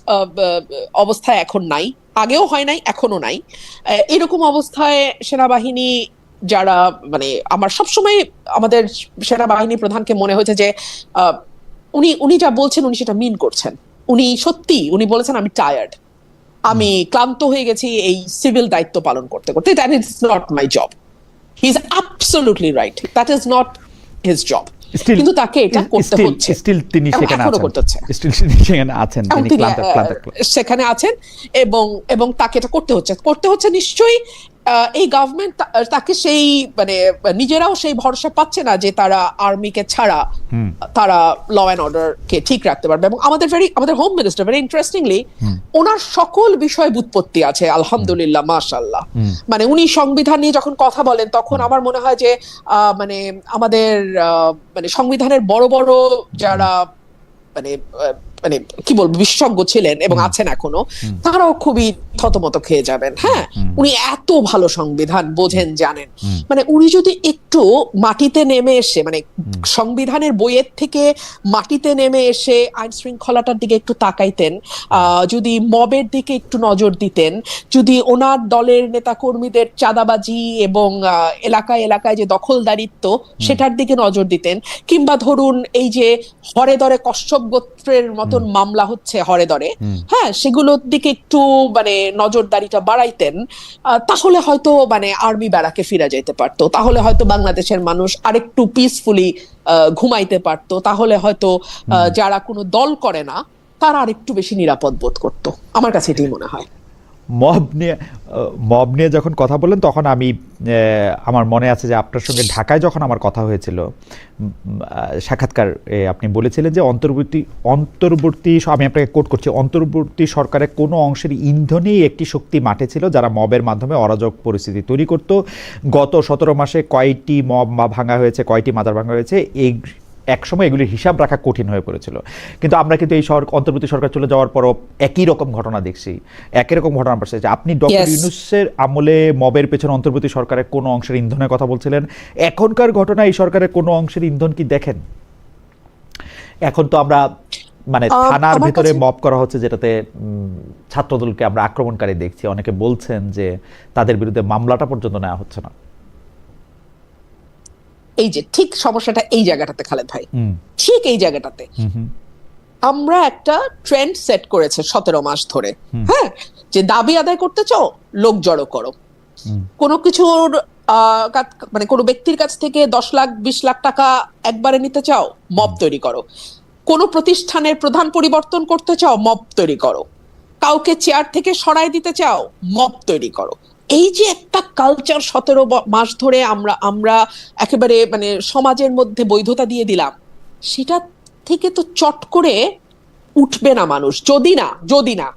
অবস্থায় এখন নাই, আগেও হয় নাই, এখনো নাই। এরকম অবস্থায় সেনাবাহিনী যারা, মানে আমার সবসময় আমাদের সেনাবাহিনী প্রধানকে মনে হয়েছে যে উনি যা বলছেন উনি সেটা মিন করছেন। উনি বলেছেন আমি টায়ার্ড, আমি ক্লান্ত হয়ে গেছি এই সিভিল দায়িত্ব পালন করতে করতে, that is not my job. He is absolutely right, that is not his job. কিন্তু তাকে এটা করতে হচ্ছে, স্টিল তিনি সেখানে এখনো করতে হচ্ছে, স্টিল সেখানে আছেন, তিনি সেখানে আছেন, এবং তাকে এটা করতে হচ্ছে নিশ্চয়ই। এই গভর্নমেন্ট তাকে সেই, মানে নিজেরাও সেই ভরসা পাচ্ছে না যে তারা আর্মিকে ছাড়া তারা ল অ্যান্ড অর্ডার কে ঠিক রাখতে পারবে। এবং আমাদের হোম মিনিস্টার ভেরি ইন্টারেস্টিংলি, ওনার সকল বিষয় ব্যুৎপত্তি আছে আলহামদুলিল্লাহ, মাশাআল্লাহ। মানে উনি সংবিধান নিয়ে যখন কথা বলেন তখন আমার মনে হয় যে মানে আমাদের মানে সংবিধানের বড় বড় যারা মানে মানে কি বলবো বিশেষজ্ঞ ছিলেন এবং আছেন এখনো, তারাও খুবই থতমত খেয়ে যাবেন। হ্যাঁ, উনি এত ভালো সংবিধান বোঝেন, জানেন। মানে উনি যদি একটু মাটিতে নেমে এসে, মানে সংবিধানের বইয়ের থেকে মাটিতে নেমে এসে আইন শৃঙ্খলাটার দিকে একটু তাকাইতেন, যদি মবের দিকে একটু নজর দিতেন, যদি ওনার দলের নেতা কর্মীদের চাঁদাবাজি এবং এলাকায় এলাকায় যে দখলদারিত্ব সেটার দিকে নজর দিতেন, কিংবা ধরুন এই যে হরে দরে কশ্যপ গোত্রের মতন মামলা হচ্ছে হরে দরে, হ্যাঁ, সেগুলোর দিকে একটু মানে নজরদারিটা বাড়াইতেন, তাহলে হয়তো মানে আর্মি ব্যারাকে ফিরে যেতে পারতো, তাহলে হয়তো বাংলাদেশের মানুষ আরেকটু পিসফুলি ঘুমাইতে পারতো, তাহলে হয়তো যারা কোনো দল করে না তারা আরেকটু বেশি নিরাপদ বোধ করতো। আমার কাছে এটাই মনে হয়। মব নিয়ে যখন কথা বললেন তখন আমি আমার মনে আছে যে আপনার সঙ্গে ঢাকায় যখন আমার কথা হয়েছিল সাক্ষাৎকার, আপনি বলেছিলেন যে অন্তর্বর্তী আমি আপনাকে কোট করছি, অন্তর্বর্তী সরকারের কোনো অংশের ইন্ধনেই একটি শক্তি মাঠে ছিল যারা মবের মাধ্যমে অরাজক পরিস্থিতি তৈরি করত। গত 17 মাসে কয়টি মব ভাঙা হয়েছে, কয়টি মাজার ভাঙা হয়েছে, এই একসময় এগুলির হিসাব রাখা কঠিন হয়ে পড়েছিল। কিন্তু আমরা কিন্তু এই অন্তর্বর্তী সরকার চলে যাওয়ার পরও একই রকম ঘটনা দেখছি, একই রকম ঘটনা পাচ্ছে। আপনি ডক্টর ইউনূসের আমলে মবের পেছনে অন্তর্বর্তী সরকারের কোনো অংশের ইন্ধনের কথা বলছিলেন, এখনকার ঘটনা এই সরকারের কোনো অংশের ইন্ধন কি দেখেন? এখন তো আমরা মানে থানার ভেতরে মব করা হচ্ছে, যেটাতে ছাত্রদলকে আমরা আক্রমণকারী দেখছি। অনেকে বলছেন যে তাদের বিরুদ্ধে মামলাটা পর্যন্ত নেওয়া হচ্ছে না। এই যে ঠিক সমস্যাটা এই জায়গাটাতে খালেদ ভাই, ঠিক এই জায়গাটাতে আমরা একটা ট্রেন্ড সেট করেছে 17 মাস ধরে, হ্যাঁ, যে দাবি আদায় করতে চাও লোক জড়ো করো, কোনো কিছুর মানে কোনো ব্যক্তির কাছ থেকে 10 লাখ 20 লাখ টাকা একবারে নিতে চাও, মব তৈরি করো, কোনো প্রতিষ্ঠানের প্রধান পরিবর্তন করতে চাও, মব তৈরি করো, কাউকে চেয়ার থেকে সরাই দিতে চাও, মব তৈরি করো। এই যে একটা কালচার 17 মাস ধরে আমরা একেবারে মানে সমাজের মধ্যে বৈধতা দিয়ে দিলাম, সেটা থেকে তো চট করে উঠবে না মানুষ, যদি না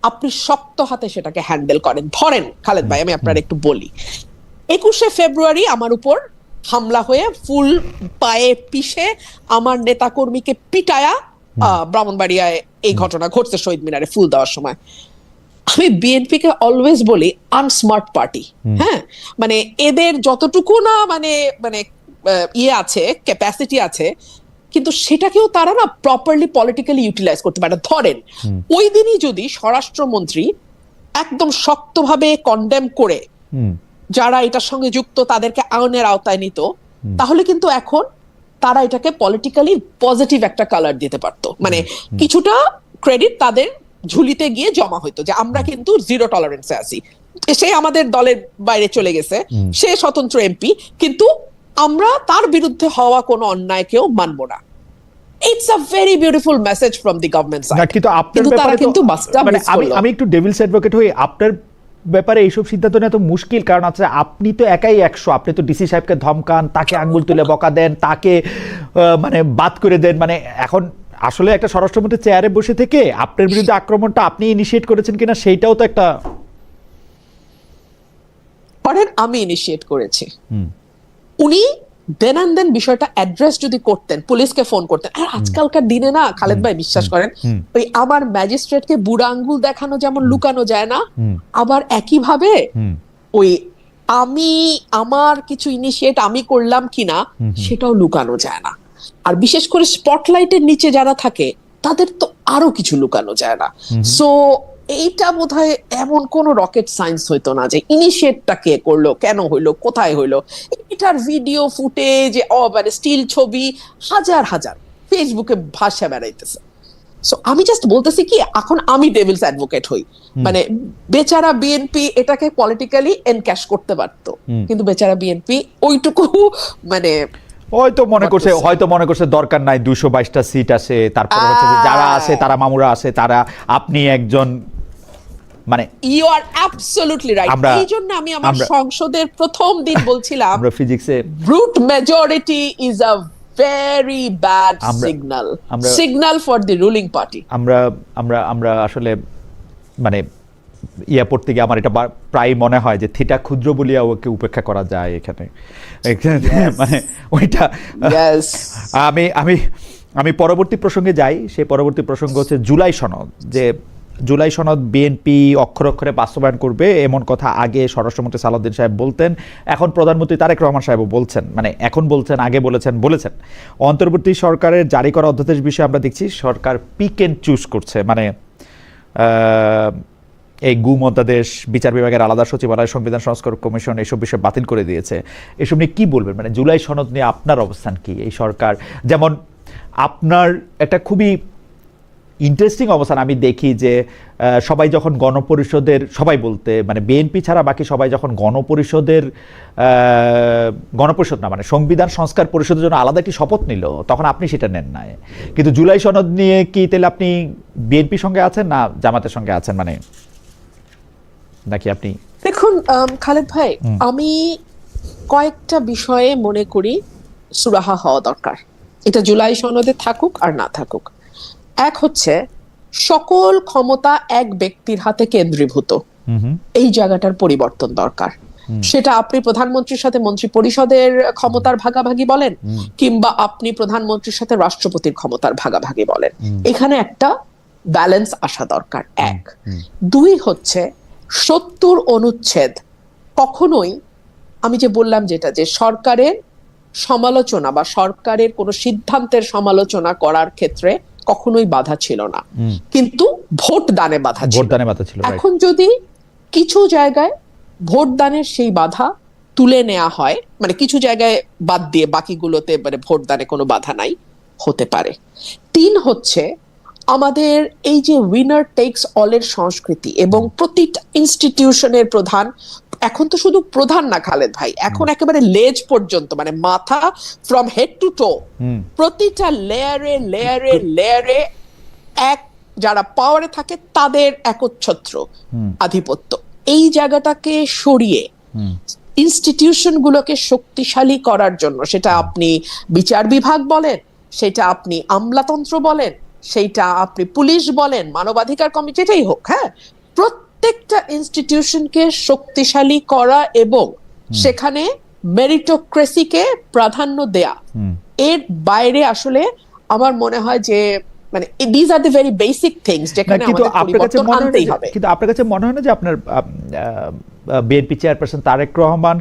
আপনি শক্ত হাতে সেটাকে হ্যান্ডেল করেন। ধরেন খালেদ ভাই, আমি আপনার একটু বলি, 21শে ফেব্রুয়ারি আমার উপর হামলা হয়ে ফুল পায়ে পিষে আমার নেতা কর্মীকে পিটায়া ব্রাহ্মণবাড়িয়ায় এই ঘটনা ঘটছে শহীদ মিনারে ফুল দেওয়ার সময়। আমি বিএনপি কে অলওয়েজ বলি আনস্মার্ট পার্টি। হ্যাঁ, মানে এদের যতটুকু না মানে মানে ইয়ে আছে, ক্যাপাসিটি আছে, কিন্তু সেটাকেও তারা না প্রপারলি পলিটিক্যালি ইউটিলাইজ করতে পারে। ধরেন ওই দিনই যদি স্বরাষ্ট্রমন্ত্রী একদম শক্তভাবে কন্ডেম করে যারা এটার সঙ্গে যুক্ত তাদেরকে আইনের আওতায় নিত, তাহলে কিন্তু এখন তারা এটাকে পলিটিক্যালি পজিটিভ একটা কালার দিতে পারতো। মানে কিছুটা ক্রেডিট তাদের ঝুলিতে গিয়ে জমা হইতো যে আমরা কিন্তু জিরো টলারেন্সে আছি, সে আমাদের দলের বাইরে চলে গেছে, সে স্বতন্ত্র এমপি, কিন্তু আমরা তার বিরুদ্ধে হওয়া কোনো অন্যায়কেও মানব না। It's a very beautiful message from the government side. কিন্তু আপনার ব্যাপারে কিন্তু আমি একটু ডেভিলস অ্যাডভোকেট হই, আপনার ব্যাপারে এইসব সিদ্ধান্ত নেওয়া তো মুশকিল, কারণ আছে আপনি তো একাই 100, আপনি তো ডিসি সাহেবকে ধমকান, তাকে আঙ্গুল তুলে বকা দেন, তাকে মানে বাদ করে দেন। মানে এখন আসলে একটা স্বরাষ্ট্রমন্ত্রী চেয়ারে বসে থেকে আপনার বিরুদ্ধে আক্রমণটা আপনি ইনিশিয়েট করেছেন কিনা সেইটাও তো একটা ধরেন আমি ইনিশিয়েট করেছি, উনি দেন অ্যান্ড দেন বিষয়টা অ্যাড্রেস যদি করতেন, পুলিশকে ফোন করতেন। আর আজকালকার দিনে না খালেদ ভাই, বিশ্বাস করেন, ওই আমার ম্যাজিস্ট্রেটকে বুড়া আঙ্গুল দেখানো যেমন লুকানো যায় না, আবার একই ভাবে ওই আমি আমার কিছু ইনিশিয়েট আমি করলাম কিনা সেটাও লুকানো যায় না। আর বিশেষ করে স্পটলাইটের নিচে যারা থাকে তাদের তো আরো কিছু লুকানো যায় না। সো এইটা বোধহয় এমন কোন রকেট সায়েন্স হইতো না যে ইনিশিয়েটটা কে করলো, কেন হইলো, কোথায় হইলো। এটার ভিডিও ফুটেজ, মানে স্টিল ছবি হাজার হাজার ফেসবুকে ভাষা বেড়াইতেছে। সো আমি জাস্ট বলতেছি কি, এখন আমি ডেভিলস অ্যাডভোকেট হই, মানে বেচারা বিএনপি এটাকে পলিটিক্যালি এনক্যাশ করতে পারতো, কিন্তু বেচারা বিএনপি ওইটুকু মানে হয়তো মনে করছে দরকার নাই, 222টা সিট আসে, তারপর হচ্ছে যে যারা আসে তারা মামুরা আসে, তারা আপনি একজন, মানে ইউ আর অ্যাবসলিউটলি রাইট। এই জন্য আমি আমার সংসদের প্রথম দিন বলছিলাম আমরা ফিজিক্সে brute majority is a very bad signal for the ruling party. আমরা আসলে মানে পড়তে গিয়ে আমার এটা প্রায় মনে হয় যে থিটা ক্ষুদ্র বলিয়া ওকে উপেক্ষা করা যায় এখানে, মানে ওইটা। আমি পরবর্তী প্রসঙ্গে যাই। সেই পরবর্তী প্রসঙ্গ হচ্ছে জুলাই সনদ। যে জুলাই সনদ বিএনপি অক্ষরে অক্ষরে বাস্তবায়ন করবে এমন কথা আগে স্বরাষ্ট্রমন্ত্রী সালাউদ্দিন সাহেব বলতেন, এখন প্রধানমন্ত্রী তারেক রহমান সাহেবও বলছেন, মানে এখন বলছেন, আগে বলেছেন। অন্তর্বর্তী সরকারের জারি করা অধ্যাদেশ বিষয়ে আমরা দেখছি সরকার পিক এন্ড চুজ করছে, মানে এই গুম অধ্যাদেশ, বিচার বিভাগের আলাদা সচিবালয়, সংবিধান সংস্কার কমিশন এইসব বিষয় বাতিল করে দিয়েছে। এসব নিয়ে কি বলবেন, মানে জুলাই সনদ নিয়ে আপনার অবস্থান কি? এই সরকার, যেমন আপনার একটা খুবই ইন্টারেস্টিং অবস্থান আমি দেখি যে সবাই যখন গণপরিষদের, সবাই বলতে মানে বিএনপি ছাড়া বাকি সবাই যখন গণপরিষদ না মানে সংবিধান সংস্কার পরিষদের জন্য আলাদা একটি শপথ নিল, তখন আপনি সেটা নেন নাই। কিন্তু জুলাই সনদ নিয়ে কি তাহলে আপনি বিএনপির সঙ্গে আছেন না জামাতের সঙ্গে আছেন, মানে নাকি আপনি? দেখুন খালেদ ভাই, আমি কয়েকটা বিষয়ে মনে করি সুরাহা হওয়া দরকার, এটা জুলাই সনদে থাকুক আর না থাকুক। এক হচ্ছে সকল ক্ষমতা এক ব্যক্তির হাতে কেন্দ্রীভূত, এই জায়গাটার পরিবর্তন দরকার। সেটা আপনি প্রধানমন্ত্রীর সাথে মন্ত্রী পরিষদের ক্ষমতার ভাগাভাগি বলেন, কিংবা আপনি প্রধানমন্ত্রীর সাথে রাষ্ট্রপতির ক্ষমতার ভাগাভাগি বলেন, এখানে একটা ব্যালেন্স আসা দরকার। এক। দুই হচ্ছে ৭০ অনুচ্ছেদ কখনোই, আমি যে বললাম যেটা, যে সরকারের সমালোচনা বা সরকারের কোনো সিদ্ধান্তের সমালোচনা করার ক্ষেত্রে কখনোই বাধা ছিল না, কিন্তু ভোট দানে বাধা ছিল। এখন যদি কিছু জায়গায় ভোট দানের সেই বাধা তুলে নেওয়া হয়, মানে কিছু জায়গায় বাদ দিয়ে বাকিগুলোতে মানে ভোট দানে কোনো বাধা নাই, হতে পারে। তিন হচ্ছে আমাদের এই যে উইনার টেকস অলের সংস্কৃতি, এবং প্রতিটা ইনস্টিটিউশনের প্রধান, এখন তো শুধু প্রধান না খালেদ ভাই, এখন একেবারে লেজ পর্যন্ত, মানে মাথা ফ্রম হেড টু টো, প্রতিটা লেয়ারে এক যারা পাওয়ারে থাকে তাদের একচ্ছত্র আধিপত্য। এই জায়গাটাকে সরিয়ে ইনস্টিটিউশন গুলোকে শক্তিশালী করার জন্য, সেটা আপনি বিচার বিভাগ বলেন, সেটা আপনি আমলাতন্ত্র বলেন, সেইটা আপনি পুলিশ বলেন, মানবাধিকার কমিটি, যেটাই হোক, হ্যাঁ, প্রত্যেকটা ইনস্টিটিউশনকে শক্তিশালী করা এবং সেখানে মেরিটোক্রেসিকে প্রাধান্য দেয়া, এর বাইরে আসলে আমার মনে হয় যে মানে these are the very basic things যেখানে আমাদের পরিবর্তন আনতেই হবে। কিন্তু আপনার কাছে মনে হয় না যে আপনার বিএনপি চেয়ারপারসন তারেক রহমান,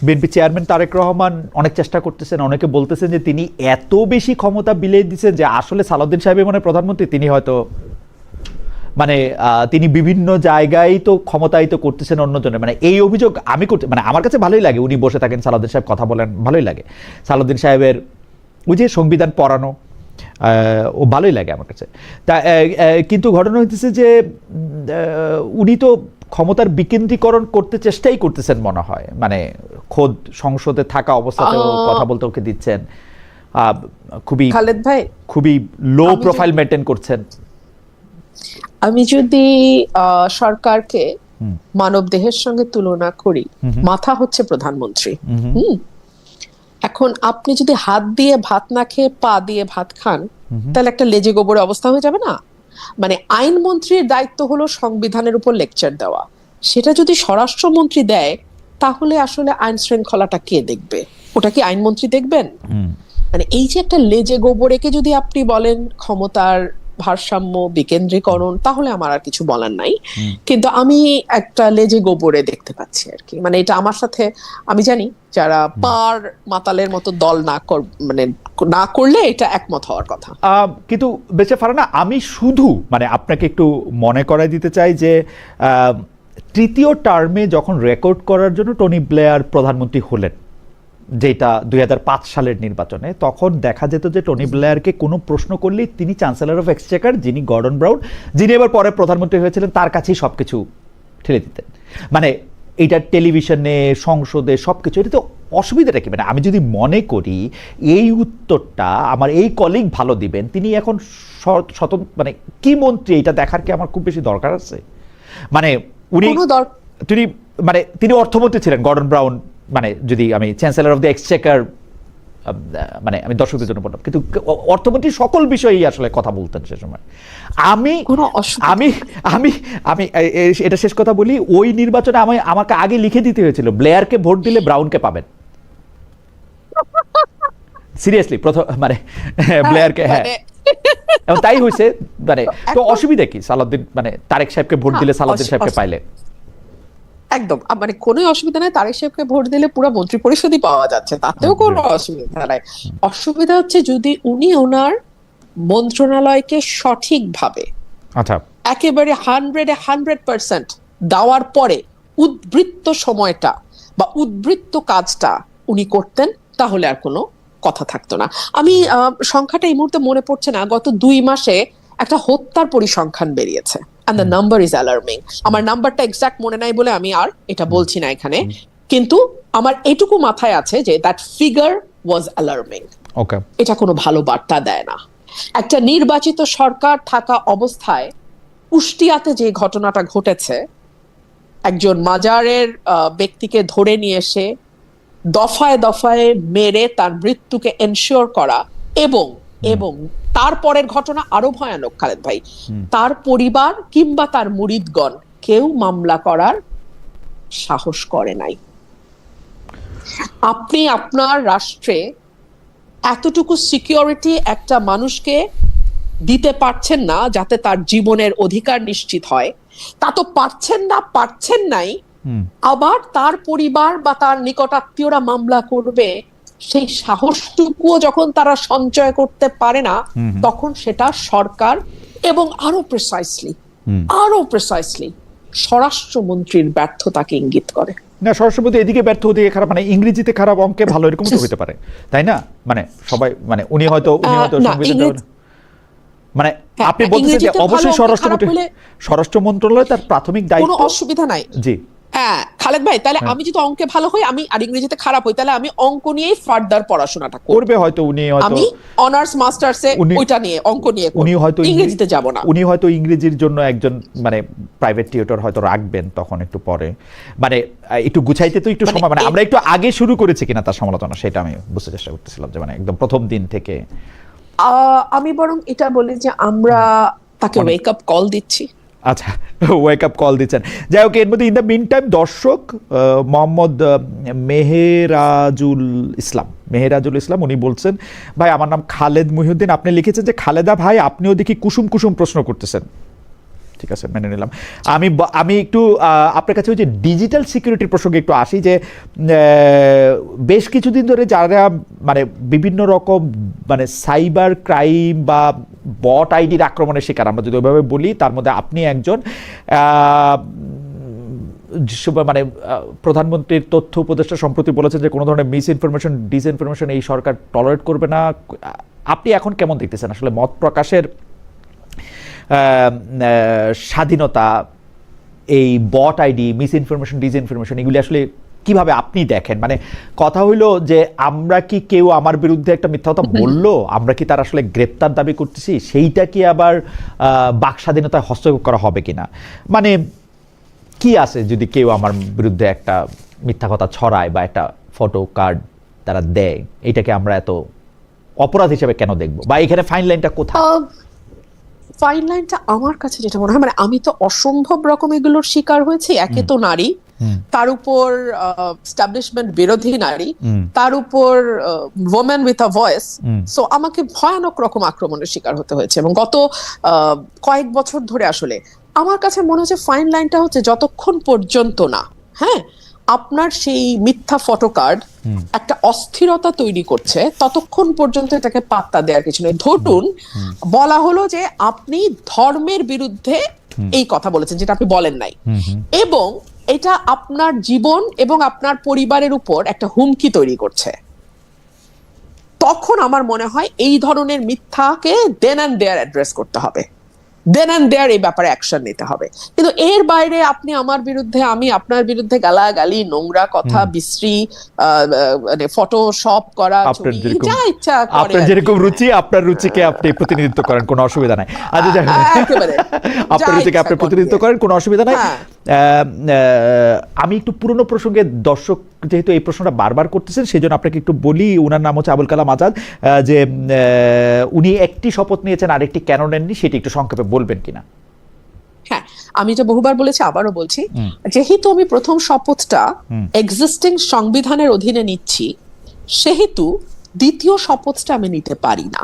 বিএনপি চেয়ারম্যান তারেক রহমান অনেক চেষ্টা করতেছেন, অনেকে বলতেছেন যে তিনি এত বেশি ক্ষমতা বিলিয়ে দিচ্ছেন যে আসলে সালাউদ্দিন সাহেবের মনে প্রধানমন্ত্রী, তিনি হয়তো মানে তিনি বিভিন্ন জায়গায় তো ক্ষমতায়িত করতেছেন অন্যজনের, মানে এই অভিযোগ আমি করতে, মানে আমার কাছে ভালোই লাগে উনি বসে থাকেন, সালাউদ্দিন সাহেব কথা বলেন, ভালোই লাগে। সালাউদ্দিন সাহেবের ওই যে সংবিধান পড়ানো ও ভালোই লাগে আমার কাছে। তা কিন্তু ঘটনা হইতেছে যে উনি তো ক্ষমতার বিকেন্দ্রীকরণ করতে চেষ্টাই করতেছেন মনে হয়, মানে খোদ সংসদে থাকা অবস্থাতেও কথা বলতে ওকে দিচ্ছেন, খুবই খালেদ ভাই খুবই লো প্রোফাইল মেনটেন করছেন। আমি যদি সরকারকে মানব দেহের সঙ্গে তুলনা করি, মাথা হচ্ছে প্রধানমন্ত্রী। এখন আপনি যদি হাত দিয়ে ভাত না খেয়ে পা দিয়ে ভাত খান, তাহলে একটা লেজে গোবরে অবস্থা হয়ে যাবে না? মানে আইনমন্ত্রীর দায়িত্ব হলো সংবিধানের উপর লেকচার দেওয়া, সেটা যদি স্বরাষ্ট্রমন্ত্রী দেয় তাহলে আসলে আইন শৃঙ্খলাটা কে দেখবে? ওটা কি আইনমন্ত্রী দেখবেন? মানে এই যে একটা লেজে গোবরেকে যদি আপনি বলেন ক্ষমতার ভারসাম্য বিকেন্দ্রীকরণ, তাহলে আমার আর কিছু বলার নাই। কিন্তু আমি একটা লেজে গোবরে দেখতে পাচ্ছি আর কি। মানে এটা আমার সাথে, আমি জানি যারা পার মাতালের মতো দল মানে না করলে এটা একমত হওয়ার কথা। কিন্তু বেঁচে ফারহানা, আমি শুধু মানে আপনাকে একটু মনে করাই দিতে চাই যে তৃতীয় টার্মে যখন রেকর্ড করার জন্য টনি ব্লেয়ার প্রধানমন্ত্রী হলেন, যেটা 2005 সালের নির্বাচনে, তখন দেখা যেত যে টনি ব্লেয়ারকে কোনো প্রশ্ন করলেই তিনি চ্যান্সেলর অফ এক্সচেকার, যিনি গর্ডন ব্রাউন, যিনি এবার পরে প্রধানমন্ত্রী হয়েছিলেন, তার কাছেই সবকিছু ঠেলে দিতেন। মানে এইটা টেলিভিশনে, সংসদে, সবকিছু, এটা তো অসুবিধাটা কি? মানে আমি যদি মনে করি এই উত্তরটা আমার এই কলিগ ভালো দিবেন, তিনি এখন স্বতন্ত্র মানে কি মন্ত্রী, এটা দেখার কি আমার খুব বেশি দরকার আছে? মানে তিনি অর্থমন্ত্রী ছিলেন গর্ডন ব্রাউন, মানে যদি আমি চ্যান্সেলর অফ দ্য এক্সচেকার, মানে আমি দর্শকদের জন্য বললাম, কিন্তু অর্থমন্ত্রী সকল বিষয়েই আসলে কথা বলতেন সে সময়। আমি আমি আমি আমি এটা শেষ কথা বলি, ওই নির্বাচনে আমাকে আগে লিখে দিতে হয়েছিল ব্লেয়ারকে ভোট দিলে ব্রাউনকে পাবেন। সিরিয়াসলি, প্রথম মানে ব্লেয়ারকে, হ্যাঁ, এবং তাই হয়েছে। মানে তো অসুবিধা কি সালাউদ্দিন, মানে তারেক সাহেবকে ভোট দিলে সালাউদ্দিন সাহেবকে পাইলে? একদম, মানে কোনো অসুবিধা নাই। তারেক সাহেবকে ভোট দিলে পুরো মন্ত্রী পরিষদই পাওয়া যাচ্ছে, তাতেও কোনো অসুবিধা নাই। অসুবিধা হচ্ছে যদি উনি ওনার মন্ত্রণালয়কে সঠিকভাবে, আচ্ছা, একেবারে 100% দেওয়ার পরে উদ্বৃত্ত সময়টা বা উদ্বৃত্ত কাজটা উনি করতেন, তাহলে আর কোনো কথা থাকতো না। আমি সংখ্যাটা এই মুহূর্তে মনে পড়ছে না, গত 2 মাসে একটা হত্যার পরিসংখ্যান বেরিয়েছে, and the number is alarming. আমার নাম্বারটা এক্সাক্ট মনে নাই বলে আমি আর এটা বলছি না এখানে, কিন্তু আমার এটুকু মাথায় আছে যে that figure was alarming. ওকে, এটা কোনো ভালো বার্তা দেয় না। একটা নির্বাচিত সরকার থাকা অবস্থায় কুষ্টিয়াতে যে ঘটনাটা ঘটেছে, একজন মাজারের ব্যক্তিকে ধরে নিয়ে এসে দফায় দফায় মেরে তার মৃত্যুকে এনশিওর করা, এবং তারপরের ঘটনা আরো ভয়ানক খালেদ ভাই, তার পরিবার কিংবা তার মুরিদগণ কেউ মামলা করার সাহস করে নাই। আপনি আপনার রাষ্ট্রে এতটুকু সিকিউরিটি একটা মানুষকে দিতে পারছেন না যাতে তার জীবনের অধিকার নিশ্চিত হয়, তা তো পারছেন নাই, আবার তার পরিবার বা তার নিকটাত্মীয়রা মামলা করবে, সেই সাহসটুকুও যখন তারা সঞ্চয় করতে পারে না, তখন সেটা সরকার এবং আরো প্রিসাইসলি স্বরাষ্ট্রমন্ত্রীর ব্যর্থতাকে ইঙ্গিত করে। না, স্বরাষ্ট্রমন্ত্রী এদিকে ব্যর্থ, ওদিকে খারাপ, মানে ইংরেজিতে খারাপ, অঙ্কে ভালো, এরকম তো হতে পারে, তাই না? মানে সবাই, মানে উনি হয়তো মানে আপনি বলছেন যে অবশ্যই স্বরাষ্ট্র মন্ত্রণালয় তার প্রাথমিক দায়িত্ব, কোনো অসুবিধা নাই। জি হ্যাঁ খালেদ ভাই, তাহলে আমি যদি অঙ্কে ভালো হই, আমি আর ইংরেজিতে খারাপ হই, তাহলে আমি অঙ্ক নিয়েই ফার্দার পড়াশোনাটা করবে হয়তো উনি, হয়তো আমি অনার্স মাস্টার্সে ওইটা নিয়ে, অঙ্ক নিয়ে, উনি হয়তো ইংরেজিতে যাব না। উনি হয়তো ইংরেজির জন্য একজন মানে প্রাইভেট টিউটর হয়তো রাখবেন তখন একটু পরে, মানে একটু গুছাইতে তো একটু সময়, মানে আমরা একটু আগে শুরু করেছি কিনা তার সমালোচনা, সেটা আমি বুঝতে চেষ্টা করতেছিলাম, যে মানে একদম প্রথম দিন থেকে। আমি বরং এটা বলি যে আমরা তাকে ওয়েক আপ কল দিচ্ছি। আচ্ছা, ওয়েক আপ কল দিচ্ছেন। যাই হোক, এর মধ্যে ইন দ্য মিন টাইম দর্শক মোহাম্মদ মেহেরাজুল ইসলাম উনি বলছেন, ভাই আমার নাম খালেদ মুহিউদ্দিন, আপনি লিখেছেন যে খালেদা ভাই আপনিও দেখি কুসুম কুসুম প্রশ্ন করতেছেন। ঠিক আছে, মেনে নিলাম। আমি একটু আপনার কাছে ওই যে ডিজিটাল সিকিউরিটির প্রসঙ্গে একটু আসি, যে বেশ কিছুদিন ধরে যারা মানে বিভিন্ন রকম মানে সাইবার ক্রাইম বা বট আইডির আক্রমণের শিকার, আমরা যদি ওইভাবে বলি, তার মধ্যে আপনি একজন, মানে প্রধানমন্ত্রীর তথ্য উপদেষ্টা সম্প্রতি বলেছেন যে কোনো ধরনের মিস ইনফরমেশন, ডিসইনফরমেশন এই সরকার টলারেট করবে না। আপনি এখন কেমন দেখতেছেন আসলে মত প্রকাশের স্বাধীনতা, এই bot ID, misinformation, disinformation, এগুলি আসলে কিভাবে আপনি দেখেন? মানে কথা হইলো যে আমরা কি কেউ আমার বিরুদ্ধে একটা মিথ্যা কথা বললো, আমরা কি তার আসলে গ্রেপ্তার দাবি করতেছি, সেইটা কি আবার বাক স্বাধীনতায় হস্তক্ষেপ করা হবে কিনা? মানে কি আছে যদি কেউ আমার বিরুদ্ধে একটা মিথ্যা কথা ছড়ায় বা একটা ফটো কার্ড তারা দেয়, এটাকে আমরা এত অপরাধ হিসেবে কেন দেখবো, বা এখানে ফাইন লাইনটা কোথায়? ফাইন লাইনটা আমার কাছে যেটা মনে হয়, মানে আমি তো অসম্ভব রকম এগুলোর শিকার হয়েছি। একে তো নারী, তার উপর এস্টাবলিশমেন্ট বিরোধী নারী, তার উপর women with a voice. So আমাকে ভয়ানক রকম আক্রমণের শিকার হতে হয়েছে, এবং গত কয়েক বছর ধরে আসলে আমার কাছে মনে হচ্ছে ফাইন লাইনটা হচ্ছে যতক্ষণ পর্যন্ত না আপনার সেই মিথ্যা ফটোকার্ড একটা অস্থিরতা তৈরি করছে, ততক্ষণ পর্যন্ত এটাকে পাত্তা দেওয়ার কিছু নেই। ধরুন বলা হলো যে আপনি ধর্মের বিরুদ্ধে এই কথা বলেছেন, যেটা আপনি বলেন নাই, এবং এটা আপনার জীবন এবং আপনার পরিবারের উপর একটা হুমকি তৈরি করছে, তখন আমার মনে হয় এই ধরনের মিথ্যাকে দেন অ্যান্ড দেয়ার অ্যাড্রেস করতে হবে, দেন অ্যান্ড দেয়ার এই ব্যাপারে অ্যাকশন নিতে হবে। কিন্তু এর বাইরে আপনি আমার বিরুদ্ধে, আমি আপনার বিরুদ্ধে গালাগালি, নোংরা কথা, বিশ্রী মানে ফটোশপ করা, যা ইচ্ছা আপনার যেরকম রুচি, আপনার রুচিকে আপনি প্রতিনিধিত্ব করেন, কোনো অসুবিধা নাই। আচ্ছা, আপনার রুচিকে আপনি প্রতিনিধিত্ব করেন, কোনো অসুবিধা নাই। আমি একটু পুরনো প্রসঙ্গে, দর্শক যেহেতু এই প্রশ্নটা বারবার করতেছেন, সেই জন্য আপনাকে একটু বলি। উনার নাম হচ্ছে আবুল কালাম আজাদ, যে উনি একটি শপথ নিয়েছেন, আরেকটি কেন নেননি, সেটি একটু সংক্ষেপে বলবেন কিনা? হ্যাঁ, আমি তো বহুবার বলেছি, আবারও বলছি, যেহেতু আমি প্রথম শপথটা এক্সিস্টিং সংবিধানের অধীনে নিচ্ছি, সেহেতু দ্বিতীয় শপথটা আমি নিতে পারি না।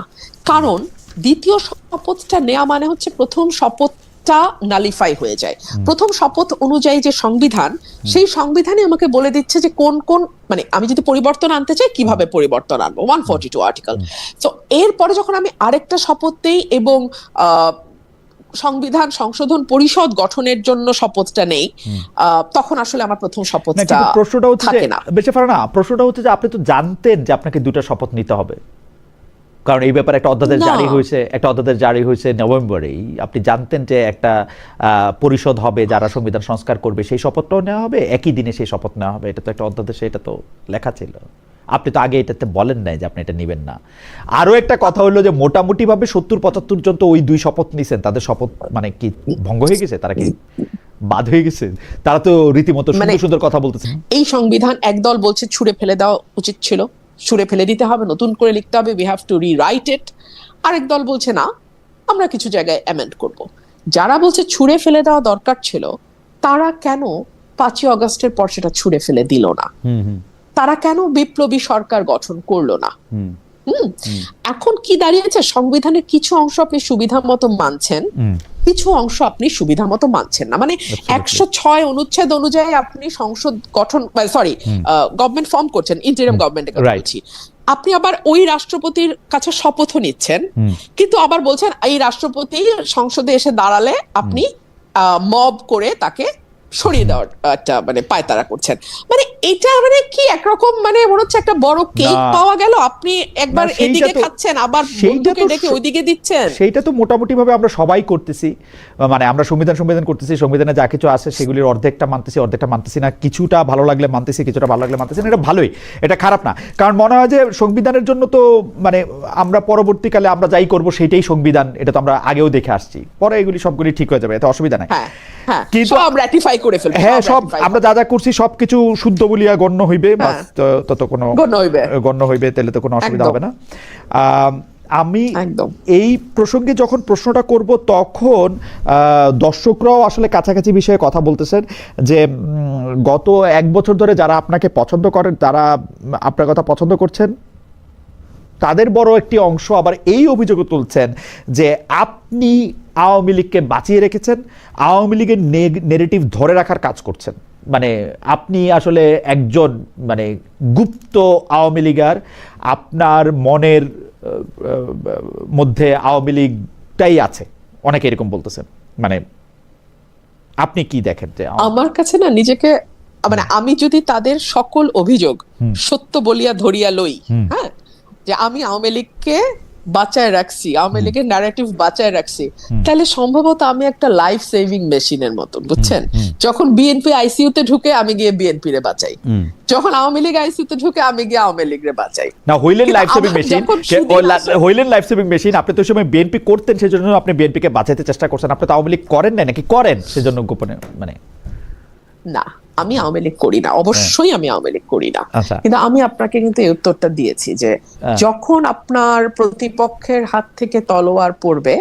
কারণ দ্বিতীয় শপথটা নেওয়া মানে হচ্ছে প্রথম শপথটা নালিফাই হয়ে যায়। প্রথম শপথ অনুযায়ী যে সংবিধান, সেই সংবিধানে আমাকে বলে দিচ্ছে যে কোন কোন, মানে আমি যদি পরিবর্তন আনতে চাই কিভাবে পরিবর্তন আনবো, 142 আর্টিকেল। তো এরপরে যখন আমি আরেকটা শপথ দেই এবং সংবিধান সংশোধন পরিষদ গঠনের জন্য শপথটা নেই, তখন আসলে আমার প্রথম শপথটা থাকে না। বেঁচে পারে না। প্রশ্নটা হচ্ছে যে আপনি তো জানতেন যে আপনাকে দুটো শপথ নিতে হবে, কারণ এই ব্যাপারে একটা অধ্যাদেশ জারি হয়েছে নভেম্বরেই। আপনি জানতেন যে একটা পরিষদ হবে যারা সংবিধান সংস্কার করবে, সেই শপথটাও নেওয়া হবে, একই দিনে সেই শপথ নেওয়া হবে। এটা তো একটা অধ্যাদেশে, এটা তো লেখা ছিল। আপনি তো আগে এটাতে বলেন নাই যে আপনি এটা নেবেন না। আরো একটা কথা হলো যে মোটামুটি ভাবে 70-75 জন তো ওই দুই শপথ নিছেন, তাদের শপথ মানে কি ভঙ্গ হয়ে গেছে? তারা কি বাদ হয়ে গেছে? তারা তো রীতিমতো সুন্দর সুন্দর কথা বলতেছে। এই সংবিধান একদল বলছে ছুঁড়ে ফেলে দেওয়া উচিত ছিল, ছুঁড়ে ফেলে দিতে হবে, নতুন করে লিখতে হবে, উই হ্যাভ টু রিরাইট ইট। আরেক দল বলছে না, আমরা কিছু জায়গায় অ্যামেন্ড করব। যারা বলছে ছুঁড়ে ফেলে দেওয়া দরকার ছিল, তারা কেন 5ই আগস্টের পর সেটা ছুঁড়ে ফেলে দিল না? তারা কেন বিপ্লবী সরকার গঠন করলো না? এখন কি দাঁড়িয়েছে, সংবিধানের কিছু অংশ আপনি সুবিধা মতো মানছেন, কিছু অংশ আপনি সুবিধা মতো মানছেন না। মানে 106 অনুচ্ছেদ অনুযায়ী আপনি সংসদ গঠন, সরি, গভর্নমেন্ট ফর্ম করছেন, ইন্টারিম গভর্নমেন্টের কথা বলছি। আপনি আবার ওই রাষ্ট্রপতির কাছে শপথ নিচ্ছেন, কিন্তু আবার বলছেন এই রাষ্ট্রপতি সংসদে এসে দাঁড়ালে আপনি মব করে তাকে সরিয়ে দেওয়ার একটা মানে পায়তারা করছেন। মানে এটা মানে কি একরকম, মানে মনে হচ্ছে একটা বড় কেক পাওয়া গেল, আপনি একবার এদিকে খাচ্ছেন, আবার বন্ধুকে ডেকে ওইদিকে দিচ্ছেন। সেইটা তো মোটামুটি ভাবে আমরা সবাই করতেছি। মানে আমরা সংবিধান করতেছি, সংবিধানে যা কিছু আছে সেগুলির অর্ধেকটা মানতেছি, অর্ধেকটা মানতেছি না, কিছুটা ভালো লাগলে মানতেছি, কিছুটা ভালো লাগলে মানতেছি না। এটা ভালোই, এটা খারাপ না। কারণ মনে হয় যে সংবিধানের জন্য তো মানে আমরা পরবর্তীকালে আমরা যাই করব সেইটাই সংবিধান, এটা তো আমরা আগেও দেখে আসছি। পরে এগুলি সবগুলি ঠিক হয়ে যাবে, এতে অসুবিধা নাই। কিন্তু সব রাটিফাই করে ফেলবে, হ্যাঁ, সব আমরা যা যা করছি সবকিছু শুদ্ধ বলিয়া গণ্য হইবে, তত কোনো গণ্য হইবে, তাহলে তো কোনো অসুবিধা হবে না। আমি এই প্রসঙ্গে যখন প্রশ্নটা করব, তখন দর্শকরাও আসলে কাছাকাছি বিষয়ে কথা বলতেছেন যে গত 1 বছর ধরে যারা আপনাকে পছন্দ করেন, তারা আপনার কথা পছন্দ করছেন, তাদের বড় একটি অংশ আবার এই অভিযোগ তুলছেন যে আপনি আওয়ামী লীগকে বাঁচিয়ে রেখেছেন, আওয়ামী লীগের নেগেটিভ ধরে রাখার কাজ করছেন। মানে আপনি আসলে একজন মানে গুপ্ত আওয়ামী লীগার, আপনার মনের মধ্যে আওয়ামী লীগটাই আছে, অনেকে এরকম বলতেছেন। মানে আপনি কি দেখেন? যে আমার কাছে না নিজেকে, মানে আমি যদি তাদের সকল অভিযোগ সত্য বলিয়া ধরিয়া লই, হ্যাঁ, যে আমি আওয়ামী লীগকে বাঁচায় রাখছি, আওয়ামী লীগের ন্যারেটিভ বাঁচায় রাখছি, তাহলে সম্ভবত আমি একটা লাইফ সেভিং মেশিনের মতো, বুঝছেন? যখন বিএনপি আইসিইউতে ঢুকে আমি গিয়ে বিএনপি রে বাঁচাই, যখন আওয়ামী লীগ আইসিইউতে ঢুকে আমি গিয়ে আওয়ামী লীগ রে বাঁচাই। না, হইলেন লাইফ সেভিং মেশিন, হইলেন লাইফ সেভিং মেশিন। আপনি তো সময় বিএনপি করতেন, সেজন্য আপনি বিএনপিকে বাঁচাতে চেষ্টা করছেন। আপনি তো আওয়ামী লীগ করেন না, নাকি করেন? সেজন্য গোপনে মানে না, আমি আওয়ামী লীগ করি না, অবশ্যই আমি আওয়ামী লীগ করি না। কিন্তু আমি আপনাকে কিন্তু এই উত্তরটা দিয়েছি যে যখন আপনার প্রতিপক্ষের হাত থেকে তলোয়ার পড়বে,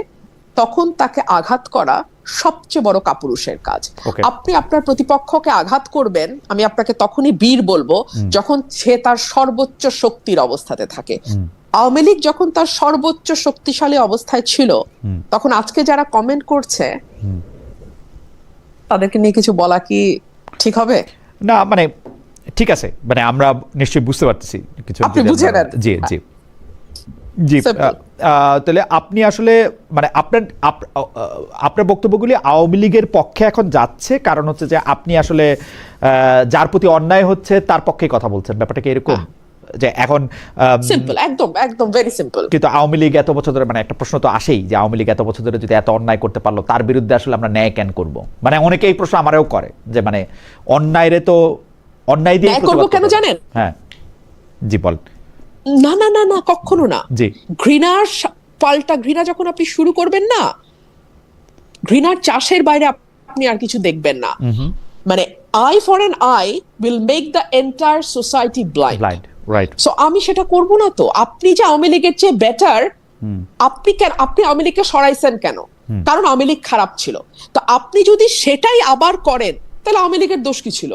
তখন তাকে আঘাত করা সবচেয়ে বড় কাপুরুষের কাজ। Okay. আপনি আপনার প্রতিপক্ষকে আঘাত করবেন, আমি আপনাকে তখনই বীর বলবো যখন সে তার সর্বোচ্চ শক্তির অবস্থাতে থাকে। আওয়ামী লীগ যখন তার সর্বোচ্চ শক্তিশালী অবস্থায় ছিল, তখন আজকে যারা কমেন্ট করছে তাদেরকে নিয়ে কিছু বলা কি ঠিক হবে? না মানে ঠিক আছে, মানে আমরা নিশ্চয়ই বুঝতে পারতেছি কিছু। আপনি বুঝে নেন। জি জি জি। Simple. তাহলে আপনি আসলে মানে আপনার বক্তব্যগুলি আওয়ামী লীগের পক্ষে এখন যাচ্ছে, কারণ হচ্ছে যে আপনি আসলে যার প্রতি অন্যায় হচ্ছে তার পক্ষে কথা বলছেন, ব্যাপারটা কি এরকম? যে এখন সিম্পল, একদম একদম ভেরি সিম্পল। কিন্তু আওয়ামী লীগ এত বছর ধরে, মানে একটা প্রশ্ন তো আসেই যে আওয়ামী লীগ এত বছর ধরে যদি এত অন্যায় করতে পারলো, তার বিরুদ্ধে আসলে আমরা ন্যায় কেন করব? মানে অনেকে এই প্রশ্ন আমারও করে যে মানে অন্যায়রে তো অন্যায় দিয়ে করবো কেন জানেন? হ্যাঁ জি বল। না না না না, কখনো না। জি। ঘৃণার পাল্টা ঘৃণা যখন আপনি শুরু করবেন না, ঘৃণার চাষের বাইরে আপনি আর কিছু দেখবেন না। মানে I for an I will make the entire society blind. Right. So আমি সেটা করব না। তো আপনি যে আওয়ামী লীগের চেয়ে বেটার, আপনি আওয়ামী লীগকে সরাইছেন কেন? কারণ আওয়ামী লীগ খারাপ ছিল। তো আপনি যদি সেটাই আবার করেন, তাহলে আওয়ামী লীগের দোষ কি ছিল?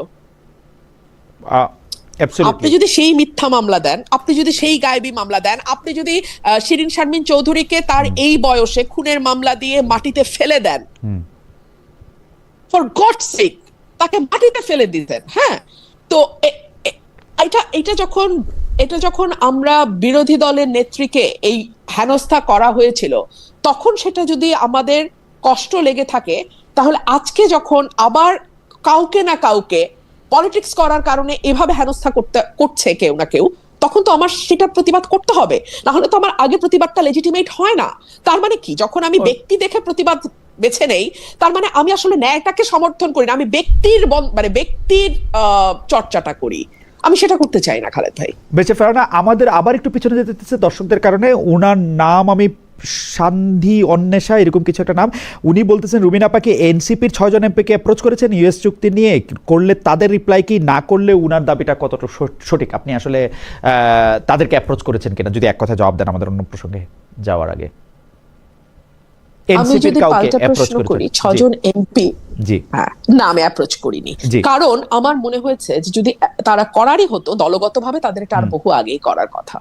আপনি যদি সেই মিথ্যা মামলা দেন, আপনি যদি সেই গায়েবী মামলা দেন, আপনি যদি শিরিন শারমিন চৌধুরীকে তার এই বয়সে খুনের মামলা দিয়ে মাটিতে ফেলে দেন, ফর গডস সেক তাকে মাটিতে ফেলে দিতেন। হ্যাঁ, তো এটা যখন আমরা বিরোধী দলের নেত্রীকে এই হেনস্থা করা হয়েছিল, তখন সেটা যদি আমাদের কষ্ট লেগে থাকে, তাহলে আজকে যখন আবার কাউকে না কাউকে পলিটিক্স করার কারণে এভাবে হেনস্থা করছে কেউ না কেউ, তখন তো আমার সেটা প্রতিবাদ করতে হবে। না হলে তো আমার আগে প্রতিবাদটা লেজিটিমেট হয় না। তার মানে কি, যখন আমি ব্যক্তি দেখে প্রতিবাদ বেছে নেই, তার মানে আমি আসলে ন্যায়টাকে সমর্থন করি না, আমি ব্যক্তির চর্চাটা করি। আমি সেটা করতে চাই না খালেদ ভাই। বেঁচে ফেরা না, আমাদের আবার একটু পিছনে যেতে হচ্ছে দর্শকদের কারণে। ওনার নাম আমি সান্ধি অন্বেষা এরকম কিছু একটা নাম। উনি বলতেছেন রুমিনা পাকে এনসিপির 6 জন এমপিকে অ্যাপ্রোচ করেছেন ইউএস চুক্তি নিয়ে, করলে তাদের রিপ্লাই কি, না করলে উনার দাবিটা কতটা সঠিক? আপনি আসলে তাদেরকে অ্যাপ্রোচ করেছেন কিনা, যদি এক কথা জবাব দেন আমাদের অন্য প্রসঙ্গে যাওয়ার আগে। আমি যদি পাল্টা প্রশ্ন করি, 6 জন এমপি, জি না আমি অ্যাপ্রোচ করিনি, কারণ আমার মনে হয়েছে যে যদি তারা করারই হতো দলগতভাবে, তাদের এটা আর বহু আগেই করার কথা।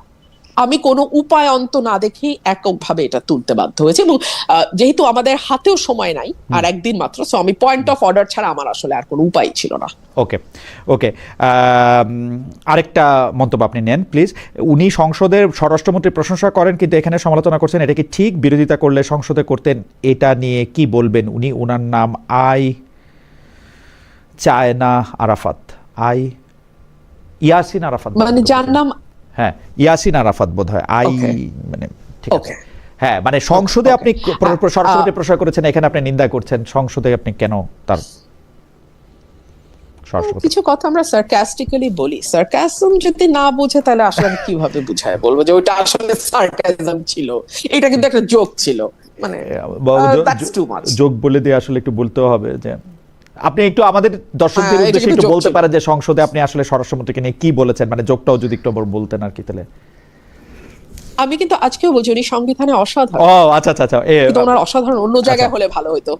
আমি কোনো উপায় অন্ত না দেখেই এককভাবে এটা তুলতে বাধ্য হয়েছে, এবং যেহেতু আমাদের হাতেও সময় নাই, আর একদিন মাত্র, সো আমি পয়েন্ট অফ অর্ডার ছাড়া আমার আসলে আর কোনো উপায় ছিল না। ওকে ওকে, আরেকটা মন্তব্য আপনি নেন প্লিজ। উনি সংসদের স্বরাষ্ট্রমন্ত্রীর প্রশংসা করেন, কিন্তু এখানে সমালোচনা করছেন, এটা কি ঠিক? বিরোধিতা করলে সংসদে করতেন, এটা নিয়ে কি বলবেন উনি? ওনার নাম চায়না আরাফাত, ইয়াসিন আরাফাত, মানে যার নাম, হ্যাঁ ইয়াসিন আরাফাত বোধ হয়, মানে ঠিক আছে। হ্যাঁ মানে সংসদে আপনি সরাসরি প্রশ্ন করেছেন, এখানে আপনি নিন্দা করছেন, সংসদে আপনি কেন তার? কিছু কথা আমরা সার্কাস্টিক্যালি বলি, সার্কাসম যদি না বুঝে তাহলে আসলে কিভাবে বুঝায় বলবো যে ওটা আসলে সার্কাসম ছিল, এটা কিন্তু একটা জোক ছিল। মানে জোক বলে দিয়ে আসলে একটু বলতেও হবে যে আপনি একটু আমাদের দর্শকদের উদ্দেশ্যে একটু বলতে পারেন যে সংসদে আপনি আসলে স্বরাষ্ট্রমন্ত্রীকে নিয়ে কি বলেছেন, মানে জোকটাও যদি একটু বলতেন আর কি। তাহলে আমি কিন্তু আজকেও বলছি উনি সংবিধানে অসাধারণ। ও আচ্ছা আচ্ছা আচ্ছা, কিন্তু ওনার অসাধারণ অন্য জায়গায় হলে ভালো হতো।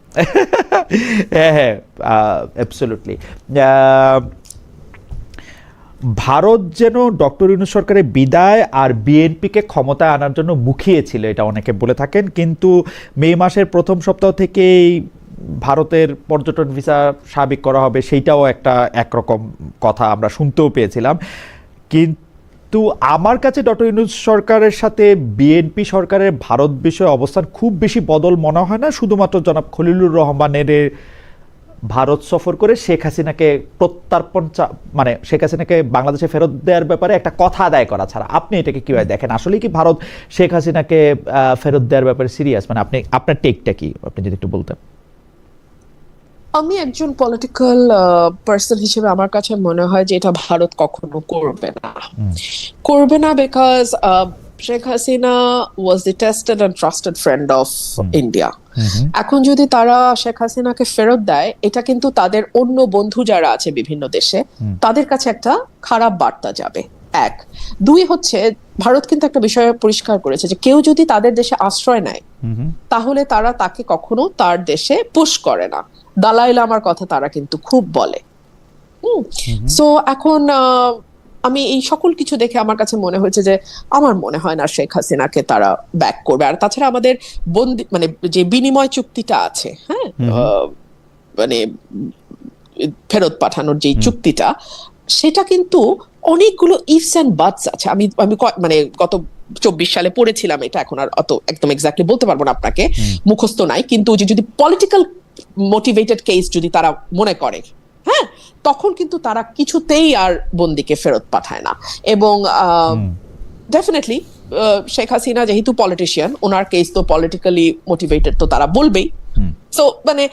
হ্যাঁ অ্যাবসলিউটলি। ভারত যেন ডক্টর ইউনূস সরকারের বিদায় আর বিএনপিকে ক্ষমতায় আনার জন্য মুখিয়েছিল, এটা অনেকে বলে থাকেন। কিন্তু মে মাসের প্রথম সপ্তাহ থেকেই ভারতের পর্যটন ভিসা স্বাভাবিক করা হবে, সেইটাও একরকম কথা আমরা শুনতেও পেয়েছিলাম। কিন্তু আমার কাছে ডক্টর ইউনূস সরকারের সাথে বিএনপি সরকারের ভারত বিষয়ে অবস্থান খুব বেশি বদল মনে হয় না। শুধুমাত্র জনাব খলিলুর রহমানের ভারত সফর করে শেখ হাসিনাকে প্রত্যর্পণ, মানে শেখ হাসিনাকে বাংলাদেশে ফেরত দেওয়ার ব্যাপারে একটা কথা আদায় করা ছাড়া আপনি এটাকে কিভাবে দেখেন? আসলে কি ভারত শেখ হাসিনাকে ফেরত দেওয়ার ব্যাপারে সিরিয়াস? মানে আপনার টেকটা কি, আপনি যদি একটু বলতেন। আমি একজন পলিটিক্যাল পার্সন হিসেবে আমার কাছে মনে হয় যে এটা ভারত কখনো করবে না, because Sheikh Hasina was the tested and trusted friend of India. এখন যদি তারা শেখ হাসিনাকে ফেরত দেয়, এটা কিন্তু তাদের অন্য বন্ধু যারা আছে বিভিন্ন দেশে, তাদের কাছে একটা খারাপ বার্তা যাবে। এক। দুই হচ্ছে, ভারত কিন্তু একটা বিষয় পরিষ্কার করেছে যে কেউ যদি তাদের দেশে আশ্রয় নেয় তাহলে তারা তাকে কখনো তার দেশে পুশ করে না। দালাই লামার কথা তারা কিন্তু খুব বলে। সো এখন আমি এই সকল কিছু দেখে আমার কাছে মনে হয়েছে যে আমার মনে হয় না শেখ হাসিনাকে তারা ব্যাক করবে। আর তাছাড়া আমাদের বন্দি মানে যে বিনিময় চুক্তিটা আছে, হ্যাঁ, মানে ফেরত পাঠানোর যে চুক্তিটা, সেটা কিন্তু অনেকগুলো ইফস এন্ড বাটস আছে। আমি আমি মানে গত 24 সালে পড়েছিলাম এটা, এখন আর অত একদম এক্স্যাক্টলি বলতে পারবো না আপনাকে, মুখস্থ নাই। কিন্তু যদি পলিটিক্যাল মোটিভেটেড কেস যদি তারা মনে করে, হ্যাঁ, তখন কিন্তু তারা কিছুতেই আর বন্দিকে ফেরত পাঠায় না। এবং ডেফিনেটলি শেখ হাসিনা যেহেতু পলিটিশিয়ান, ওনার কেস তো পলিটিক্যালি মোটিভেটেড, তো তারা বলবেই। তো মানে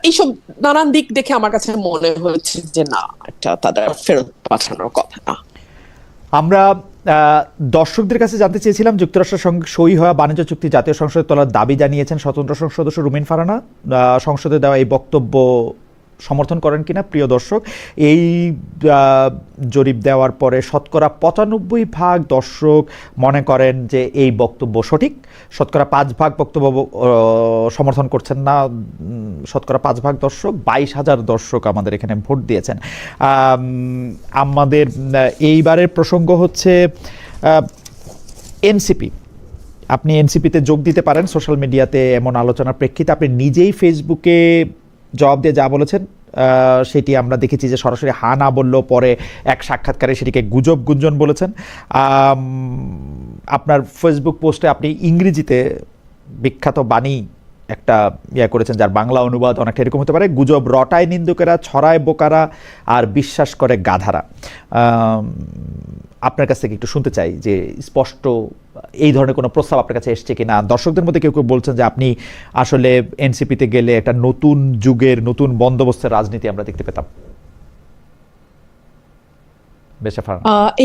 এইসব নানান দিক দেখে আমার কাছে মনে হয়েছে যে না, এটা তাদের ফেরত পাঠানোর কথা না। আমরা দর্শকদের কাছে জানতে চেয়েছিলাম, যুক্তরাষ্ট্রের সঙ্গে সই হওয়া বাণিজ্য চুক্তি জাতীয় সংসদে তোলার দাবি জানিয়েছেন স্বতন্ত্র সংসদ সদস্য রুমিন ফারহানা। সংসদে দেওয়া এই বক্তব্য সমর্থন করেন কিনা প্রিয় দর্শক? এই জরিপ দেওয়ার পরে 95% দর্শক মনে করেন যে এই বক্তব্য সঠিক, 5% বক্তব্য সমর্থন করছেন না, 5% দর্শক, 22,000 দর্শক আমাদের এখানে ভোট দিয়েছেন। আমাদের এইবারের প্রসঙ্গ হচ্ছে এনসিপি। আপনি এনসিপিতে যোগ দিতে পারেন সোশ্যাল মিডিয়াতে এমন আলোচনার প্রেক্ষিতে। আপনি নিজেই ফেসবুকে জবাব দিয়ে যা বলেছেন সেটি আমরা দেখেছি যে সরাসরি হা না বললেও পরে এক সাক্ষাৎকারে সেটিকে গুজব গুঞ্জন বলেছেন। আপনার ফেসবুক পোস্টে আপনি ইংরেজিতে বিখ্যাত বাণী একটা করেছেন, যার বাংলা অনুবাদ অনেকটা এরকম হতে পারে: গুজব রটায় নিন্দুকেরা, ছড়ায় বোকারা, আর বিশ্বাস করে গাধারা। আপনার কাছ থেকে একটু শুনতে চাই যে স্পষ্ট এই ধরনের কোনো প্রস্তাব আপনার কাছে এসছে কিনা। দর্শকদের মধ্যে কেউ কেউ বলছেন যে আপনি আসলে এনসিপিতে গেলে একটা নতুন যুগের নতুন বন্দোবস্তের রাজনীতি আমরা দেখতে পেতাম।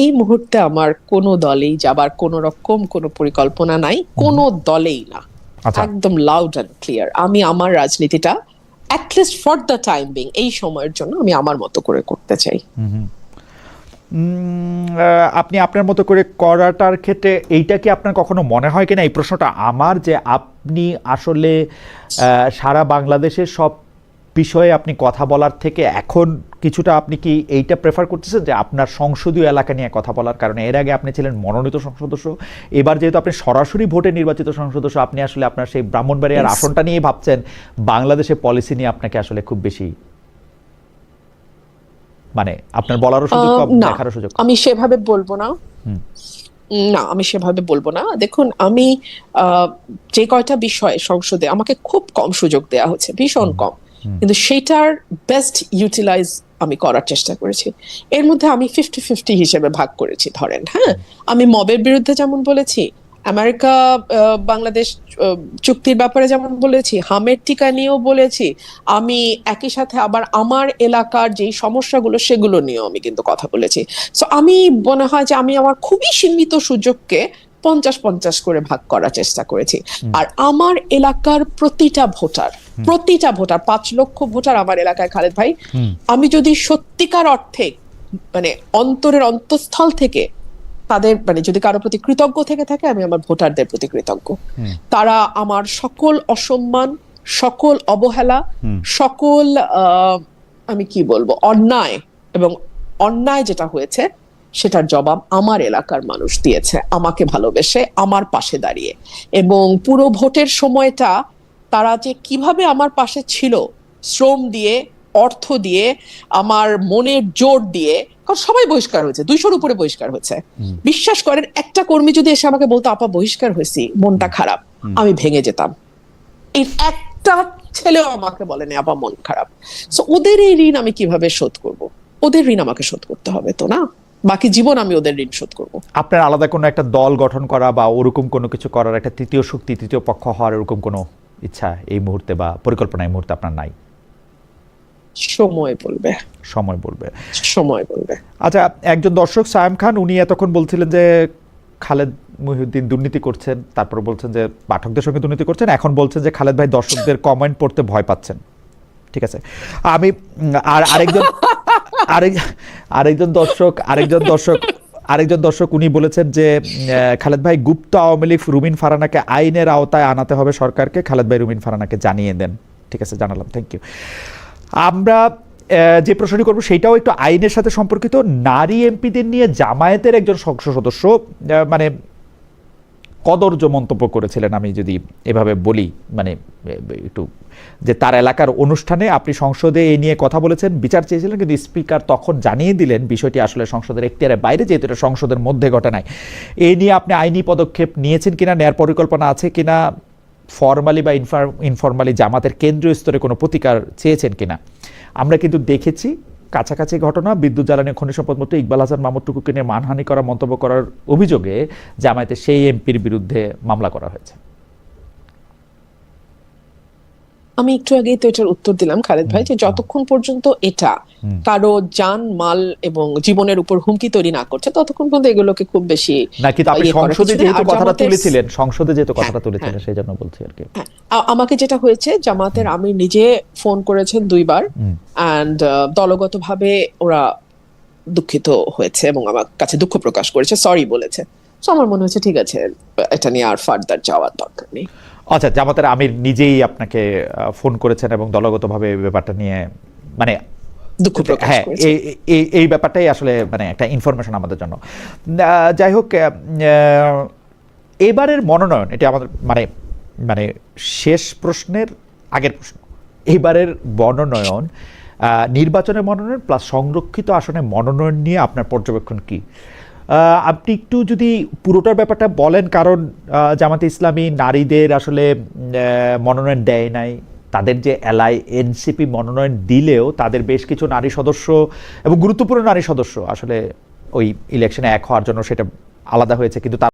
এই মুহূর্তে আমার কোনো দলেই যাবার কোনো রকম কোনো পরিকল্পনা নাই, কোনো দলেই না। একদম লাউড অ্যান্ড ক্লিয়ার, আমি আমার রাজনীতিটা at least for the time being, এই সময়ের জন্য আমি আমার মতো করে করতে চাই। আপনি আপনার মতো করে করাটার ক্ষেত্রে এইটা কি আপনার কখনো মনে হয় কিনা, এই প্রশ্নটা আমার, যে আপনি আসলে সারা বাংলাদেশের সব বিষয়ে আপনি কথা বলার থেকে এখন কিছুটা আপনি কি এইটা প্রেফার করতেছেন যে আপনার সংসদীয় এলাকা নিয়ে কথা বলার কারণে? এর আগে আপনি ছিলেন মনোনীত সংসদ সদস্য, এবার যেহেতু আপনি সরাসরি ভোটে নির্বাচিত সংসদ সদস্য, আপনি আসলে আপনার সেই ব্রাহ্মণবাড়িয়ার আসনটা নিয়ে ভাবছেন, বাংলাদেশের পলিসি নিয়ে আপনাকে আসলে খুব বেশি মানে আপনার বলারও সুযোগ কম, দেখারও সুযোগ কম? আমি সেভাবে বলবো না, না আমি সেভাবে বলবো না। দেখুন, আমি যে কয়টা বিষয় সংসদে আমাকে খুব কম সুযোগ দেওয়া হচ্ছে, ভীষণ কম, কিন্তু সেটার বেস্ট ইউটিলাইজ আমি করার চেষ্টা করেছি। এর মধ্যে আমি 50-50 হিসেবে ভাগ করেছি। ধরেন, হ্যাঁ, আমি মবের বিরুদ্ধে যেমন বলেছি, আমেরিকা বাংলাদেশ চুক্তির ব্যাপারে যেমন বলেছি, হামের টিকা নিয়েও বলেছি, আমি একই সাথে আবার আমার এলাকার যেই সমস্যাগুলো সেগুলো নিয়েও আমি কিন্তু কথা বলেছি। সো আমি মনে হয় যে আমি আমার খুবই সীমিত সুযোগকে 50-50 করে ভাগ করার চেষ্টা করেছি। আর আমার এলাকার প্রতিটা ভোটার 5 লক্ষ ভোটার আমার এলাকায়, খালেদ ভাই, আমি যদি সত্যিকার অর্থে মানে অন্তরের অন্তঃস্থল থেকে তাদের মানে যদি কারো প্রতি কৃতজ্ঞ থেকে থাকে, আমি আমার ভোটারদের প্রতি কৃতজ্ঞ। তারা আমার সকল অসম্মান, সকল অবহেলা, সকল আমি কি বলবো অন্যায়, এবং অন্যায় যেটা হয়েছে সেটার জবাব আমার এলাকার মানুষ দিয়েছে, আমাকে ভালোবেসে, আমার পাশে দাঁড়িয়ে। এবং পুরো ভোটের সময়টা তারা যে কিভাবে আমার পাশে ছিল, শ্রম দিয়ে, অর্থ দিয়ে, আমার মনের জোর দিয়ে, কারণ সবাই বহিষ্কার হয়েছে, 200-র উপরে বহিষ্কার হয়েছে। বিশ্বাস করেন, একটা কর্মী যদি এসে আমাকে বলতো আপা বহিষ্কার হয়েছি, মনটা খারাপ, আমি ভেঙে যেতাম। এই একটা ছেলেও আমাকে বলেনি আপা মন খারাপ। সো ওদের এই ঋণ আমি কিভাবে শোধ করব? ওদের ঋণ আমাকে শোধ করতে হবে, তো না বাকি জীবন আমি ওদের ঋণ শোধ করব। আপনার আলাদা কোনো একটা দল গঠন করা বা ওরকম কোনো কিছু করার, একটা তৃতীয় শক্তি, তৃতীয় পক্ষ হওয়ার এরকম কোনো ইচ্ছা এই মুহূর্তে বা পরিকল্পনা এই মুহূর্তে আপনার নাই? সময় বলবে, সময় বলবে, সময় বলবে। আচ্ছা, একজন দর্শক সায়েম খান, উনি এতক্ষণ বলছিলেন যে খালেদ মহিউদ্দিন দুর্নীতি করছেন, তারপর বলছেন যে পাঠকদের সঙ্গে দুর্নীতি করছেন, এখন বলছেন যে খালেদ ভাই দর্শকদের কমেন্ট পড়তে ভয় পাচ্ছেন। ঠিক আছে, আমি আরেকজন দর্শক আরেকজন দর্শক উনি বলেছেন যে খালেদ ভাই, গুপ্ত আওয়ামী লীগ রুমিন ফারহানাকে আইনের আওতায় আনাতে হবে সরকারকে, খালেদ ভাই রুমিন ফারহানাকে জানিয়ে দেন। ঠিক আছে, জানালাম, থ্যাংক ইউ। আমরা যে প্রশ্নটি করবো সেটাও একটু আইনের সাথে সম্পর্কিত। নারী এমপিদের নিয়ে জামায়াতের একজন সংসদ সদস্য মানে কদর্য মন্তব্য করেছিলেন, আমি যদি এভাবে বলি, মানে একটু যে তার এলাকার অনুষ্ঠানে আপনি সংসদে এই নিয়ে কথা বলেছেন, বিচার চেয়েছিলেন, কিন্তু স্পিকার তখন জানিয়ে দিলেন বিষয়টি আসলে সংসদের এখতিয়ারের বাইরে, যেহেতু এটা সংসদের মধ্যে ঘটে নাই। এই নিয়ে আপনি আইনি পদক্ষেপ নিয়েছেন কিনা, নেয়ার পরিকল্পনা আছে কিনা, ফরমালি বা ইনফরমালি জামাতের কেন্দ্রীয় স্তরে কোনো প্রতিকার চেয়েছেন কিনা? আমরা কিন্তু দেখেছি কাছাকাছি ঘটনা, বিদ্যুৎ জ্বালানি খনিজ সম্পদ মন্ত্রী ইকবাল হাসান মাহমুদ টুকুকে নিয়ে মানহানি করা মন্তব্য করার অভিযোগে জামায়াতের সেই এমপির বিরুদ্ধে মামলা করা হয়েছে। আমি একটু আগেই তো এটার উত্তর দিলাম খালেদ ভাই, যে যতক্ষণ পর্যন্ত এটা কারো জান মাল এবং জীবনের উপর হুমকি তৈরি না করছে ততক্ষণ পর্যন্ত এগুলোকে খুব বেশি না, কিন্তু আপনি সংসদে যেহেতু কথাটা তুলেছিলেন, সেই জন্য বলছি আর কি। আমাকে যেটা হয়েছে, জামাতের আমির নিজে ফোন করেছেন 2 বার, এন্ড দলগতভাবে ওরা দুঃখিত হয়েছে এবং আমার কাছে দুঃখ প্রকাশ করেছে, সরি বলেছে। তো আমার মনে হচ্ছে ঠিক আছে, এটা নিয়ে আর ফার্দার যাওয়ার দরকার নেই। আচ্ছা, জামাতের আমির নিজেই আপনাকে ফোন করেছেন এবং দলগতভাবে ব্যাপারটা নিয়ে মানে দুঃখ প্রকাশ করেছেন। এই ব্যাপারটাই আসলে মানে একটা ইনফরমেশন আমাদের জন্য। যাই হোক, এবারের মনোনয়ন, এটা আমাদের মানে মানে শেষ প্রশ্নের আগের প্রশ্ন, এবারের মনোনয়ন, নির্বাচনের মনোনয়ন প্লাস সংরক্ষিত আসনে মনোনয়ন নিয়ে আপনার পর্যবেক্ষণ কি? আপনি একটু যদি পুরোটার ব্যাপারটা বলেন, কারণ জামাতে ইসলামী নারীদের আসলে মনোনয়ন দেয় নাই, তাদের যে এলআই এনসিপি মনোনয়ন দিলেও তাদের বেশ কিছু নারী সদস্য এবং গুরুত্বপূর্ণ নারী সদস্য আসলে ওই ইলেকশনে এক হওয়ার জন্য সেটা আলাদা হয়েছে, কিন্তু